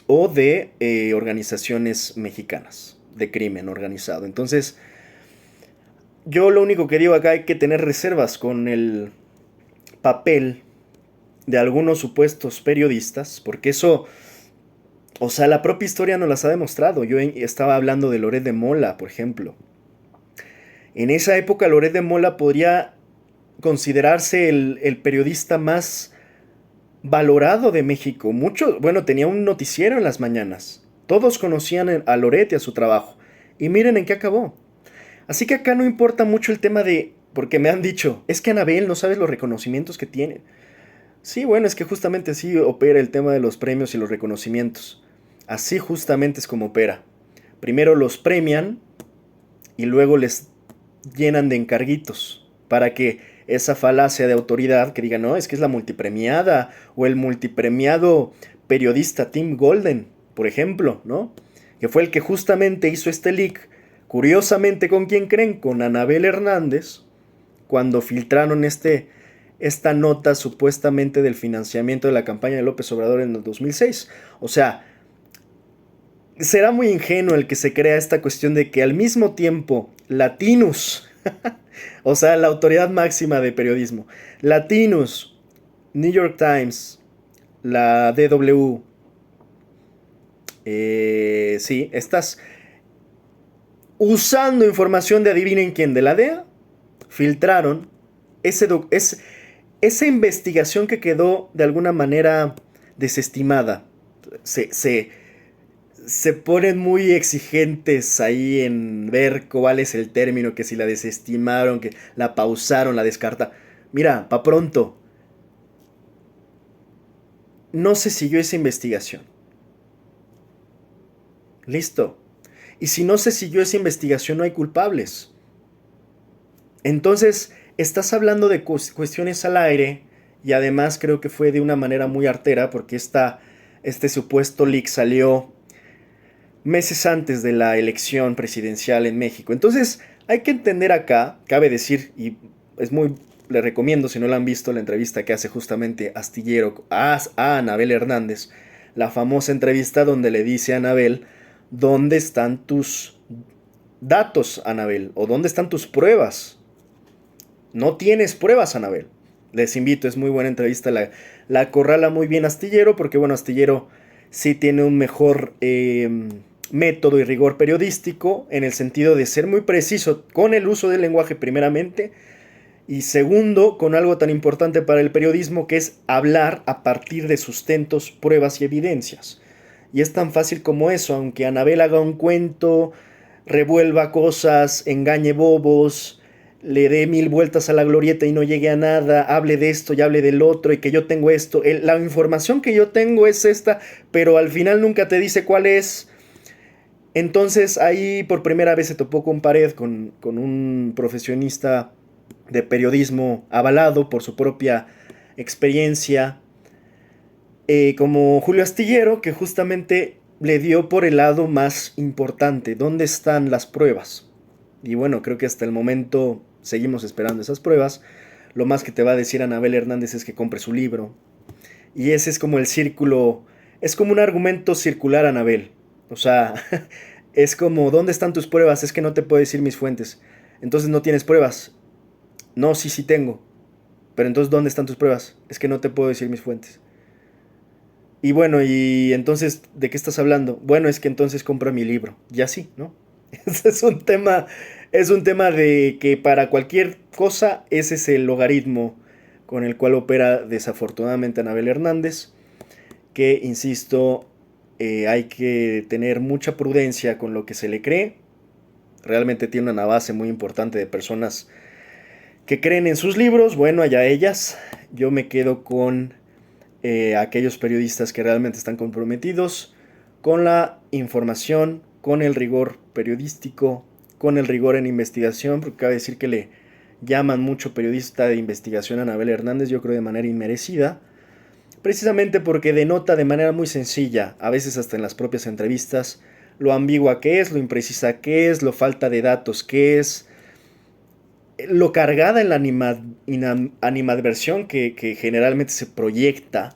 o de organizaciones mexicanas de crimen organizado. Entonces, yo lo único que digo acá, hay que tener reservas con el papel de algunos supuestos periodistas, porque eso, o sea, la propia historia nos las ha demostrado. Yo estaba hablando de Loret de Mola, por ejemplo. En esa época Loret de Mola podría considerarse el periodista más valorado de México. Bueno, tenía un noticiero en las mañanas. Todos conocían a Loret y a su trabajo. Y miren en qué acabó. Así que acá no importa mucho el tema de... Porque me han dicho, es que Anabel no sabes los reconocimientos que tiene. Sí, bueno, es que justamente así opera el tema de los premios y los reconocimientos. Así justamente es como opera. Primero los premian y luego les llenan de encarguitos para que esa falacia de autoridad que diga, no, es que es la multipremiada o el multipremiado periodista Tim Golden, por ejemplo, ¿no? Que fue el que justamente hizo este leak. Curiosamente, ¿con quién creen? Con Anabel Hernández, cuando filtraron esta nota supuestamente del financiamiento de la campaña de López Obrador en el 2006. O sea, será muy ingenuo el que se crea esta cuestión de que al mismo tiempo Latinus, o sea, la autoridad máxima de periodismo, Latinus, New York Times, la DW, sí, estas usando información de adivinen quién, de la DEA, filtraron esa investigación que quedó de alguna manera desestimada, se, se, se ponen muy exigentes ahí en ver cuál es el término, que si la desestimaron, que la pausaron, la descarta. Mira, pa' pronto, no se siguió esa investigación. Listo. Y si no se siguió esa investigación, no hay culpables. Entonces, estás hablando de cuestiones al aire y además creo que fue de una manera muy artera porque este supuesto leak salió meses antes de la elección presidencial en México. Entonces, hay que entender acá, cabe decir, y es muy, le recomiendo si no la han visto, la entrevista que hace justamente Astillero a Anabel Hernández, la famosa entrevista donde le dice a Anabel, ¿dónde están tus datos, Anabel? ¿O dónde están tus pruebas? No tienes pruebas, Anabel. Les invito, es muy buena entrevista. La acorrala muy bien Astillero, porque bueno, Astillero sí tiene un mejor método y rigor periodístico, en el sentido de ser muy preciso con el uso del lenguaje primeramente, y segundo, con algo tan importante para el periodismo que es hablar a partir de sustentos, pruebas y evidencias. Y es tan fácil como eso, aunque Anabel haga un cuento, revuelva cosas, engañe bobos, le dé mil vueltas a la glorieta y no llegue a nada, hable de esto y hable del otro y que yo tengo esto, la información que yo tengo es esta, pero al final nunca te dice cuál es. Entonces ahí por primera vez se topó con pared con un profesionista de periodismo avalado por su propia experiencia, como Julio Astillero, que justamente le dio por el lado más importante, ¿dónde están las pruebas? Y bueno, creo que hasta el momento seguimos esperando esas pruebas. Lo más que te va a decir Anabel Hernández es que compre su libro. Y ese es como el círculo, es como un argumento circular, Anabel. O sea, es como, ¿dónde están tus pruebas? Es que no te puedo decir mis fuentes. Entonces no tienes pruebas. No, sí, sí tengo. Pero entonces, ¿dónde están tus pruebas? Es que no te puedo decir mis fuentes. Y bueno, y entonces, ¿de qué estás hablando? Bueno, es que entonces compra mi libro. Y así, ¿no? Ese es un tema de que para cualquier cosa ese es el logaritmo con el cual opera desafortunadamente Anabel Hernández, que, insisto, hay que tener mucha prudencia con lo que se le cree. Realmente tiene una base muy importante de personas que creen en sus libros. Bueno, allá ellas. Yo me quedo con aquellos periodistas que realmente están comprometidos con la información, con el rigor periodístico, con el rigor en investigación, porque cabe decir que le llaman mucho periodista de investigación a Anabel Hernández, yo creo de manera inmerecida, precisamente porque denota de manera muy sencilla, a veces hasta en las propias entrevistas, lo ambigua que es, lo imprecisa que es, lo falta de datos que es, lo cargada en la animadversión que generalmente se proyecta.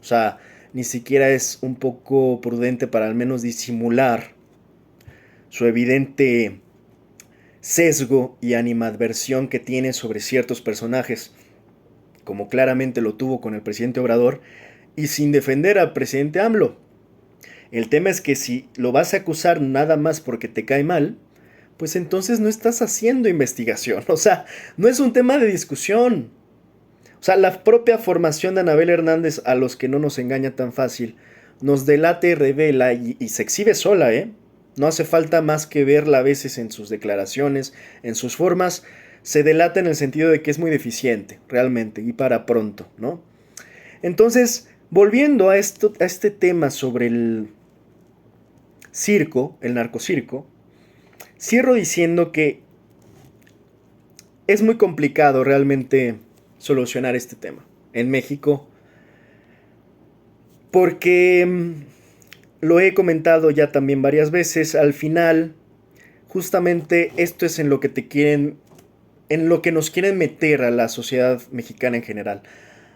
O sea, ni siquiera es un poco prudente para al menos disimular su evidente sesgo y animadversión que tiene sobre ciertos personajes, como claramente lo tuvo con el presidente Obrador, y sin defender al presidente AMLO. El tema es que si lo vas a acusar nada más porque te cae mal, pues entonces no estás haciendo investigación. O sea, no es un tema de discusión. O sea, la propia formación de Anabel Hernández, a los que no nos engaña tan fácil, nos delata y revela y se exhibe sola, ¿eh? No hace falta más que verla a veces en sus declaraciones, en sus formas. Se delata en el sentido de que es muy deficiente, realmente, y para pronto, ¿no? Entonces, volviendo a este tema sobre el circo, el narcocirco, cierro diciendo que es muy complicado realmente solucionar este tema en México porque lo he comentado ya también varias veces, al final justamente esto es en lo que en lo que nos quieren meter a la sociedad mexicana en general,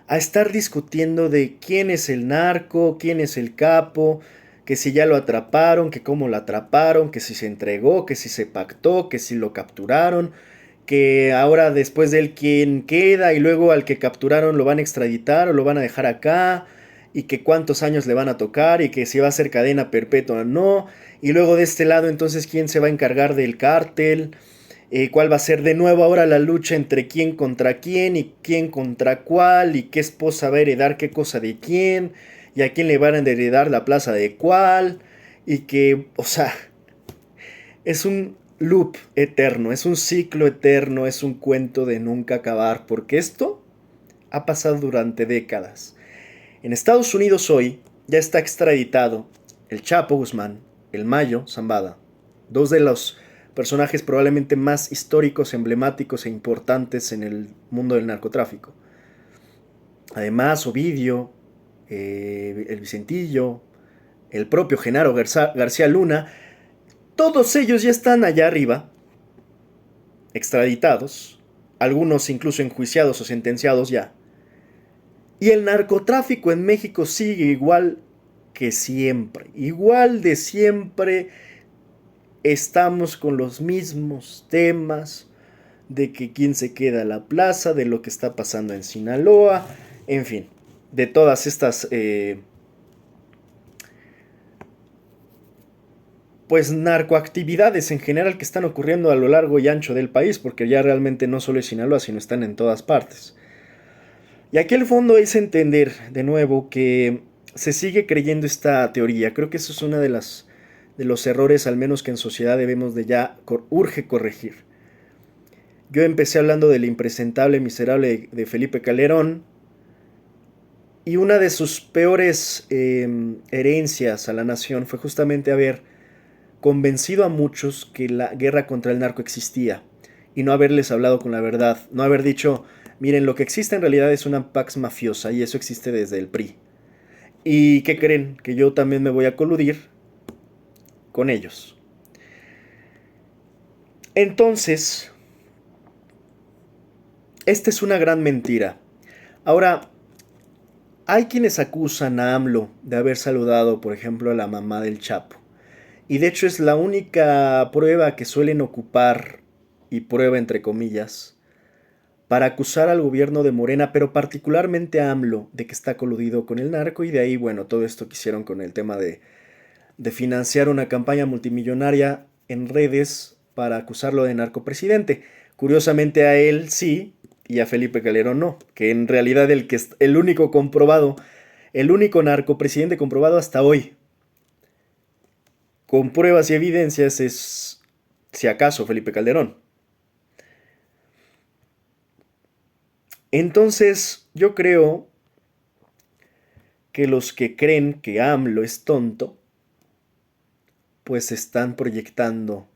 a estar discutiendo de quién es el narco, quién es el capo, que si ya lo atraparon, que cómo lo atraparon, que si se entregó, que si se pactó, que si lo capturaron, que ahora después de él quién queda y luego al que capturaron lo van a extraditar o lo van a dejar acá y que cuántos años le van a tocar y que si va a ser cadena perpetua o no, y luego de este lado entonces quién se va a encargar del cártel cuál va a ser de nuevo ahora la lucha entre quién contra quién y quién contra cuál y qué esposa va a heredar qué cosa de quién y a quién le van a heredar la plaza de cuál y que, o sea, es un loop eterno, es un ciclo eterno, es un cuento de nunca acabar, porque esto ha pasado durante décadas. En Estados Unidos hoy ya está extraditado el Chapo Guzmán, el Mayo Zambada, dos de los personajes probablemente más históricos, emblemáticos e importantes en el mundo del narcotráfico. Además, Ovidio, el Vicentillo, el propio Genaro García Luna, todos ellos ya están allá arriba, extraditados, algunos incluso enjuiciados o sentenciados ya. Y el narcotráfico en México sigue igual que siempre, igual de siempre. Estamos con los mismos temas de que quién se queda a la plaza, de lo que está pasando en Sinaloa, en fin, de todas estas pues narcoactividades en general que están ocurriendo a lo largo y ancho del país, porque ya realmente no solo es Sinaloa, sino están en todas partes. Y aquí el fondo es entender de nuevo que se sigue creyendo esta teoría. Creo que eso es una de los errores, al menos que en sociedad debemos de ya urge corregir. Yo empecé hablando del impresentable miserable de Felipe Calderón, y una de sus peores herencias a la nación fue justamente haber convencido a muchos que la guerra contra el narco existía y no haberles hablado con la verdad, no haber dicho, miren, lo que existe en realidad es una pax mafiosa y eso existe desde el PRI. ¿Y qué creen? Que yo también me voy a coludir con ellos. Entonces, esta es una gran mentira. Ahora, hay quienes acusan a AMLO de haber saludado, por ejemplo, a la mamá del Chapo. Y de hecho es la única prueba que suelen ocupar, y prueba entre comillas, para acusar al gobierno de Morena, pero particularmente a AMLO, de que está coludido con el narco. Y de ahí, bueno, todo esto que hicieron con el tema de financiar una campaña multimillonaria en redes para acusarlo de narcopresidente. Curiosamente a él sí, y a Felipe Calderón no, que en realidad el único comprobado, el único narcopresidente comprobado hasta hoy, con pruebas y evidencias, es, si acaso, Felipe Calderón. Entonces, yo creo que los que creen que AMLO es tonto, pues están proyectando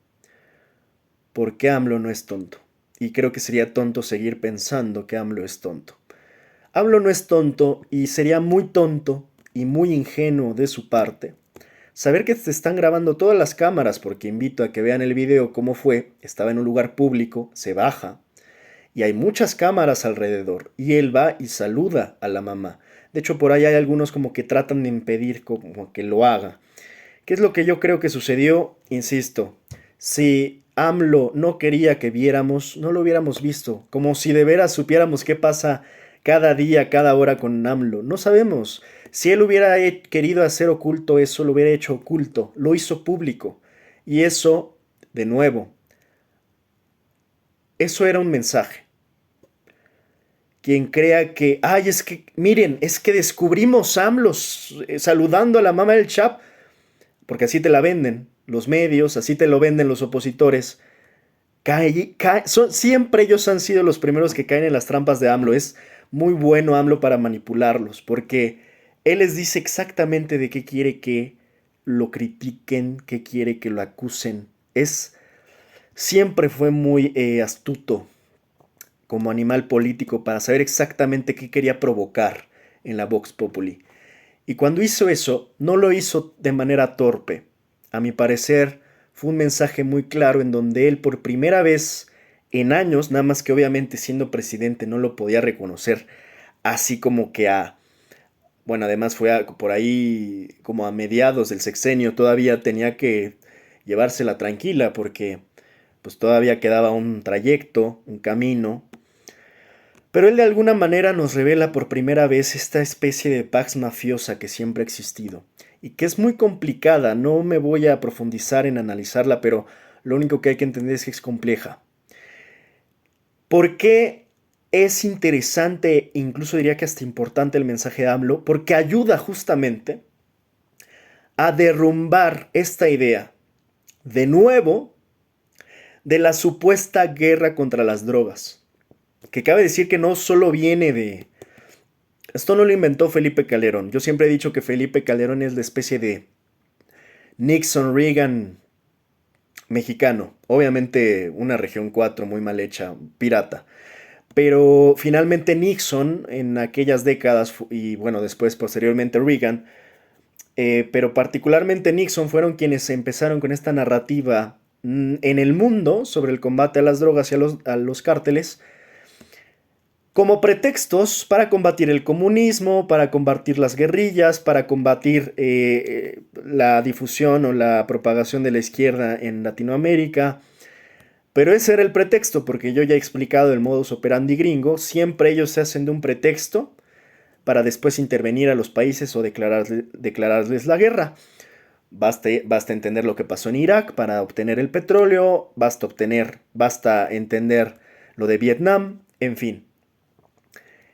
por qué AMLO no es tonto. Y creo que sería tonto seguir pensando que AMLO es tonto. AMLO no es tonto y sería muy tonto y muy ingenuo de su parte saber que te están grabando todas las cámaras, porque invito a que vean el video cómo fue. Estaba en un lugar público, se baja y hay muchas cámaras alrededor y él va y saluda a la mamá. De hecho, por ahí hay algunos como que tratan de impedir como que lo haga. ¿Qué es lo que yo creo que sucedió? Insisto, si AMLO no quería que viéramos, no lo hubiéramos visto, como si de veras supiéramos qué pasa cada día, cada hora con AMLO. No sabemos. Si él hubiera querido hacer oculto eso, lo hubiera hecho oculto, lo hizo público. Y eso, de nuevo, eso era un mensaje. Quien crea que, ay, es que, miren, es que descubrimos a AMLO saludando a la mamá del Chap, porque así te la venden los medios, así te lo venden los opositores. Siempre ellos han sido los primeros que caen en las trampas de AMLO. Es muy bueno AMLO para manipularlos, porque él les dice exactamente de qué quiere que lo critiquen, qué quiere que lo acusen. Siempre fue muy astuto como animal político para saber exactamente qué quería provocar en la Vox Populi. Y cuando hizo eso, no lo hizo de manera torpe. A mi parecer, fue un mensaje muy claro en donde él por primera vez en años, nada más que obviamente siendo presidente no lo podía reconocer, así como que bueno, además fue por ahí como a mediados del sexenio, todavía tenía que llevársela tranquila porque pues todavía quedaba un trayecto, un camino. Pero él de alguna manera nos revela por primera vez esta especie de pax mafiosa que siempre ha existido y que es muy complicada. No me voy a profundizar en analizarla, pero lo único que hay que entender es que es compleja. ¿Por qué es interesante, incluso diría que hasta importante el mensaje de AMLO? Porque ayuda justamente a derrumbar esta idea, de nuevo, de la supuesta guerra contra las drogas. Que cabe decir que no solo viene de... Esto no lo inventó Felipe Calderón. Yo siempre he dicho que Felipe Calderón es la especie de Nixon Reagan mexicano. Obviamente una región 4 muy mal hecha, pirata. Pero finalmente Nixon en aquellas décadas y bueno, después posteriormente Reagan, pero particularmente Nixon fueron quienes empezaron con esta narrativa en el mundo sobre el combate a las drogas y a los cárteles como pretextos para combatir el comunismo, para combatir las guerrillas, para combatir la difusión o la propagación de la izquierda en Latinoamérica. Pero ese era el pretexto, porque yo ya he explicado el modus operandi gringo, siempre ellos se hacen de un pretexto para después intervenir a los países o declararles la guerra. Basta entender lo que pasó en Irak para obtener el petróleo, basta entender lo de Vietnam, en fin.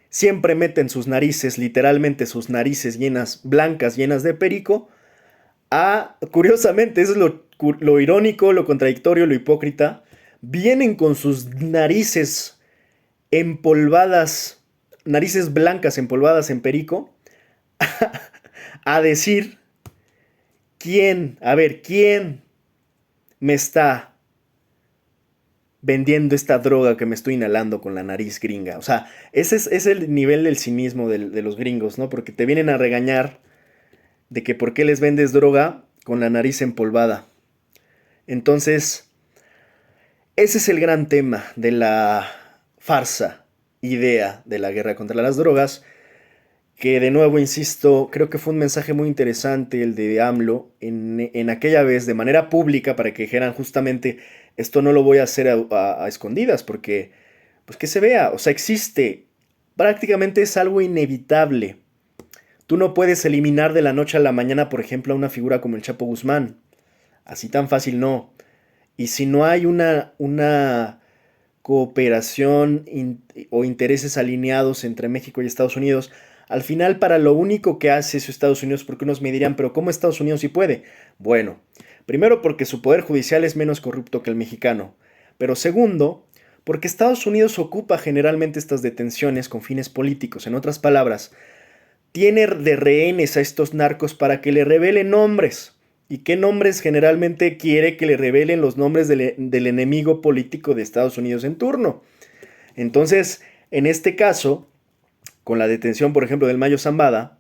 Siempre meten sus narices, literalmente sus narices llenas, blancas, llenas de perico, curiosamente, eso es lo irónico, lo contradictorio, lo hipócrita, vienen con sus narices empolvadas, narices blancas empolvadas en perico, a decir quién me está vendiendo esta droga que me estoy inhalando con la nariz gringa. O sea, ese es el nivel del cinismo de los gringos, ¿no? Porque te vienen a regañar de que por qué les vendes droga con la nariz empolvada. Entonces, ese es el gran tema de la farsa idea de la guerra contra las drogas, que de nuevo, insisto, creo que fue un mensaje muy interesante el de AMLO en aquella vez de manera pública para que dijeran justamente esto no lo voy a hacer a escondidas porque pues que se vea, o sea, existe, prácticamente es algo inevitable. Tú no puedes eliminar de la noche a la mañana, por ejemplo, a una figura como el Chapo Guzmán, así tan fácil no. Y si no hay una cooperación o intereses alineados entre México y Estados Unidos, al final para lo único que hace eso Estados Unidos, porque unos me dirán, pero ¿cómo Estados Unidos sí puede? Bueno, primero porque su poder judicial es menos corrupto que el mexicano, pero segundo, porque Estados Unidos ocupa generalmente estas detenciones con fines políticos, en otras palabras, tiene de rehenes a estos narcos para que le revelen nombres. ¿Y qué nombres generalmente quiere que le revelen los nombres del enemigo político de Estados Unidos en turno? Entonces, en este caso, con la detención, por ejemplo, del Mayo Zambada,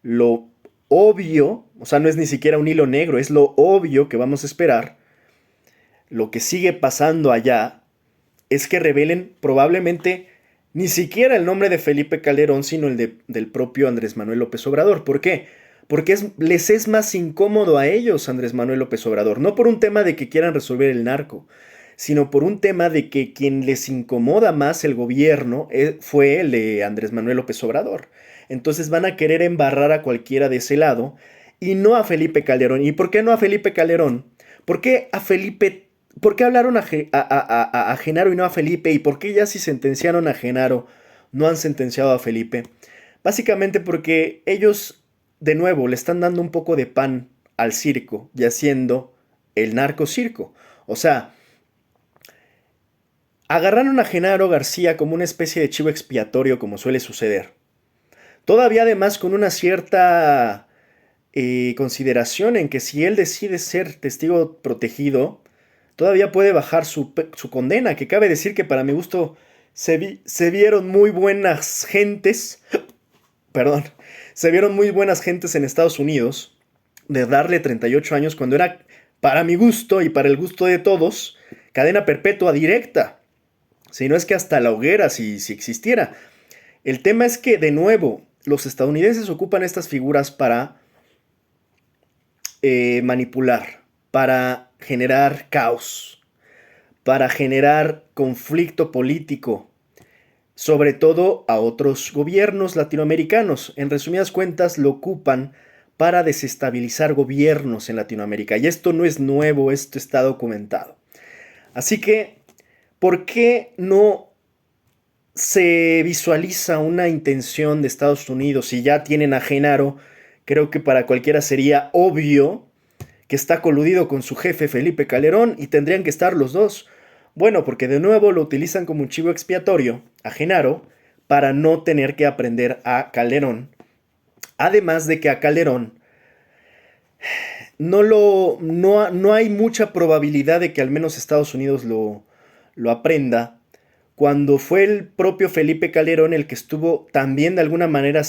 lo obvio, o sea, no es ni siquiera un hilo negro, es lo obvio que vamos a esperar, lo que sigue pasando allá, es que revelen probablemente ni siquiera el nombre de Felipe Calderón, sino del propio Andrés Manuel López Obrador. ¿Por qué? Porque les es más incómodo a ellos Andrés Manuel López Obrador, no por un tema de que quieran resolver el narco, sino por un tema de que quien les incomoda más el gobierno fue el de Andrés Manuel López Obrador. Entonces van a querer embarrar a cualquiera de ese lado y no a Felipe Calderón. ¿Y por qué no a Felipe Calderón? ¿Por qué a Felipe? ¿Por qué hablaron a Genaro y no a Felipe? ¿Y por qué ya si sentenciaron a Genaro no han sentenciado a Felipe? Básicamente porque ellos, de nuevo, le están dando un poco de pan al circo y haciendo el narco circo. O sea, agarraron a Genaro García como una especie de chivo expiatorio como suele suceder. Todavía además con una cierta consideración en que si él decide ser testigo protegido, todavía puede bajar su condena, que cabe decir que para mi gusto se vieron muy buenas gentes, perdón, se vieron muy buenas gentes en Estados Unidos de darle 38 años cuando era, para mi gusto y para el gusto de todos, cadena perpetua directa. Si no es que hasta la hoguera, si existiera. El tema es que, de nuevo, los estadounidenses ocupan estas figuras para manipular, para generar caos, para generar conflicto político, sobre todo a otros gobiernos latinoamericanos. En resumidas cuentas, lo ocupan para desestabilizar gobiernos en Latinoamérica. Y esto no es nuevo, esto está documentado. Así que, ¿por qué no se visualiza una intención de Estados Unidos y ya tienen a Genaro, creo que para cualquiera sería obvio que está coludido con su jefe Felipe Calderón y tendrían que estar los dos. Bueno, porque de nuevo lo utilizan como un chivo expiatorio a Genaro para no tener que aprender a Calderón. Además de que a Calderón no hay mucha probabilidad de que al menos Estados Unidos lo aprenda, cuando fue el propio Felipe Calderón el que estuvo también de alguna manera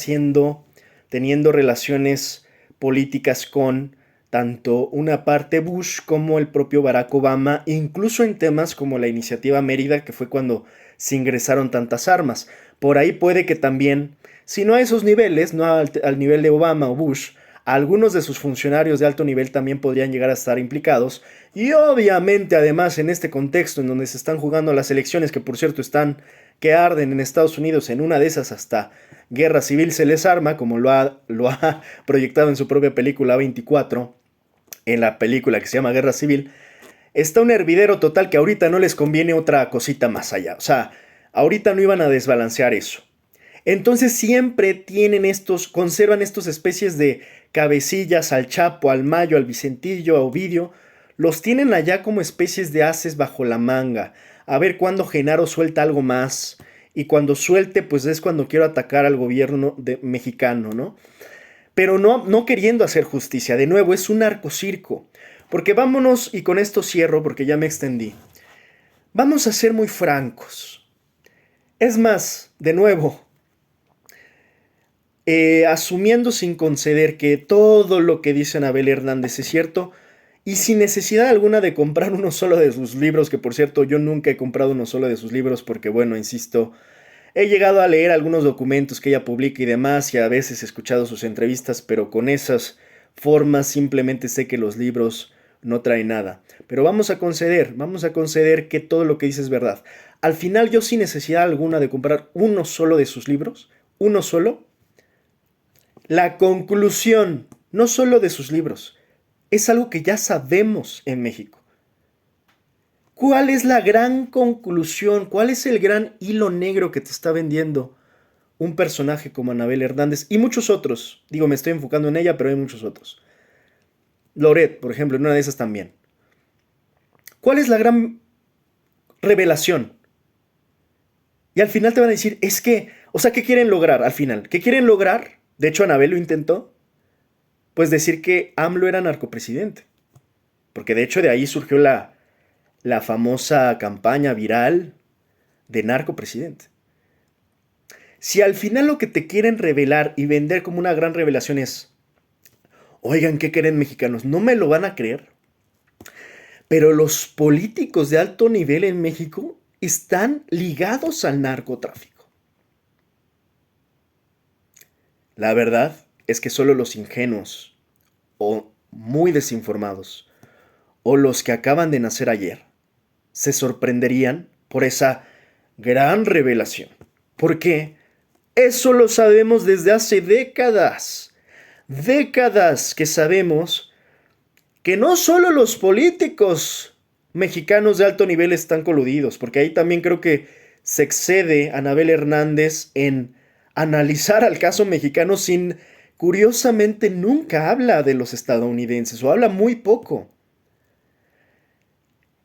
teniendo relaciones políticas con tanto una parte Bush como el propio Barack Obama, incluso en temas como la iniciativa Mérida, que fue cuando se ingresaron tantas armas. Por ahí puede que también, si no a esos niveles, no al nivel de Obama o Bush, algunos de sus funcionarios de alto nivel también podrían llegar a estar implicados. Y obviamente, además, en este contexto en donde se están jugando las elecciones, que por cierto están que arden en Estados Unidos, en una de esas hasta guerra civil se les arma, como lo ha proyectado en su propia película 24, en la película que se llama Guerra Civil, está un hervidero total que ahorita no les conviene otra cosita más allá. O sea, ahorita no iban a desbalancear eso. Entonces siempre conservan estos especies de cabecillas al Chapo, al Mayo, al Vicentillo, a Ovidio, los tienen allá como especies de ases bajo la manga. A ver cuándo Genaro suelta algo más. Y cuando suelte, pues es cuando quiero atacar al gobierno mexicano, ¿no? Pero no queriendo hacer justicia. De nuevo, es un narcocirco. Porque vámonos, y con esto cierro porque ya me extendí. Vamos a ser muy francos. Es más, de nuevo, asumiendo sin conceder que todo lo que dice Anabel Hernández es cierto, y sin necesidad alguna de comprar uno solo de sus libros, que por cierto yo nunca he comprado uno solo de sus libros porque, bueno, insisto, he llegado a leer algunos documentos que ella publica y demás, y a veces he escuchado sus entrevistas, pero con esas formas simplemente sé que los libros no traen nada. Pero vamos a conceder que todo lo que dice es verdad. Al final yo sin necesidad alguna de comprar uno solo de sus libros, uno solo, la conclusión, no solo de sus libros, es algo que ya sabemos en México. ¿Cuál es la gran conclusión? ¿Cuál es el gran hilo negro que te está vendiendo un personaje como Anabel Hernández y muchos otros? Digo, me estoy enfocando en ella, pero hay muchos otros. Loret, por ejemplo, en una de esas también. ¿Cuál es la gran revelación? Y al final te van a decir, es que, o sea, ¿qué quieren lograr al final? ¿Qué quieren lograr? De hecho, Anabel lo intentó. Pues decir que AMLO era narcopresidente. Porque de hecho de ahí surgió la famosa campaña viral de narcopresidente. Si al final lo que te quieren revelar y vender como una gran revelación es, oigan, ¿qué creen mexicanos? No me lo van a creer. Pero los políticos de alto nivel en México están ligados al narcotráfico. La verdad es que solo los ingenuos o muy desinformados o los que acaban de nacer ayer se sorprenderían por esa gran revelación. Porque eso lo sabemos desde hace décadas. Décadas que sabemos que no solo los políticos mexicanos de alto nivel están coludidos, porque ahí también creo que se excede Anabel Hernández en analizar al caso mexicano sin, curiosamente, nunca habla de los estadounidenses o habla muy poco.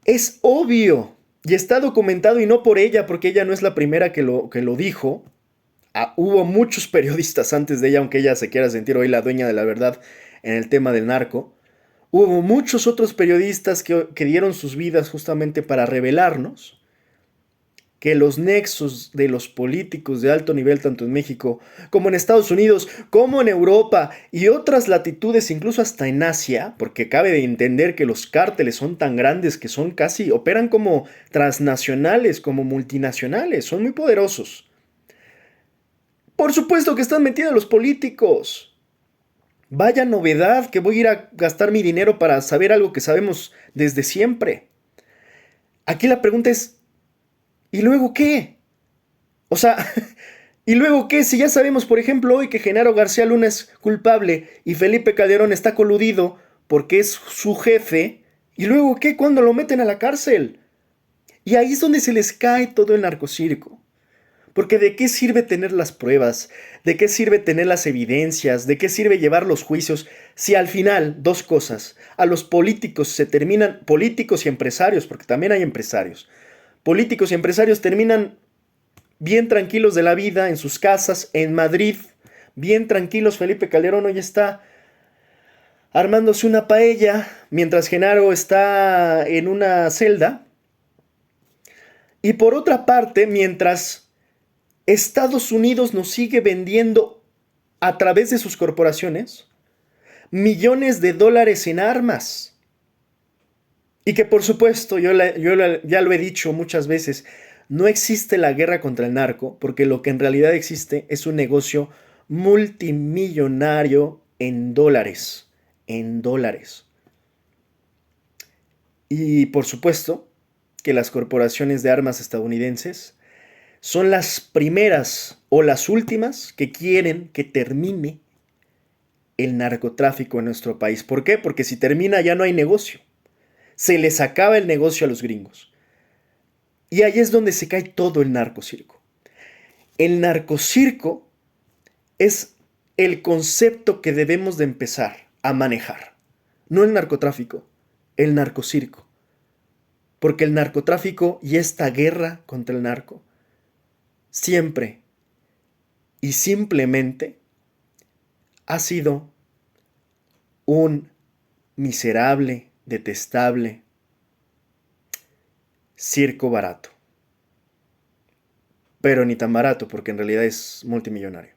Es obvio y está documentado, y no por ella, porque ella no es la primera que lo dijo. Hubo muchos periodistas antes de ella, aunque ella se quiera sentir hoy la dueña de la verdad en el tema del narco. Hubo muchos otros periodistas que dieron sus vidas justamente para revelarnos que los nexos de los políticos de alto nivel, tanto en México como en Estados Unidos, como en Europa y otras latitudes, incluso hasta en Asia, porque cabe de entender que los cárteles son tan grandes que son casi, operan como transnacionales, como multinacionales, son muy poderosos. Por supuesto que están metidos los políticos. Vaya novedad que voy a ir a gastar mi dinero para saber algo que sabemos desde siempre. Aquí la pregunta es, ¿y luego qué? O sea, ¿y luego qué? Si ya sabemos, por ejemplo, hoy que Genaro García Luna es culpable y Felipe Calderón está coludido porque es su jefe, ¿y luego qué? ¿Cuándo lo meten a la cárcel? Y ahí es donde se les cae todo el narcocirco. Porque ¿de qué sirve tener las pruebas? ¿De qué sirve tener las evidencias? ¿De qué sirve llevar los juicios? Si al final, dos cosas, a los políticos se terminan, políticos y empresarios, porque también hay empresarios, políticos y empresarios terminan bien tranquilos de la vida en sus casas, en Madrid, bien tranquilos. Felipe Calderón hoy está armándose una paella, mientras Genaro está en una celda. Y por otra parte, mientras Estados Unidos nos sigue vendiendo a través de sus corporaciones millones de dólares en armas. Y que por supuesto, ya lo he dicho muchas veces, no existe la guerra contra el narco, porque lo que en realidad existe es un negocio multimillonario en dólares. En dólares. Y por supuesto que las corporaciones de armas estadounidenses son las primeras o las últimas que quieren que termine el narcotráfico en nuestro país. ¿Por qué? Porque si termina ya no hay negocio. Se les acaba el negocio a los gringos. Y ahí es donde se cae todo el narcocirco. El narcocirco es el concepto que debemos de empezar a manejar. No el narcotráfico, el narcocirco. Porque el narcotráfico y esta guerra contra el narco siempre y simplemente ha sido un miserable, detestable circo barato. Pero ni tan barato, porque en realidad es multimillonario.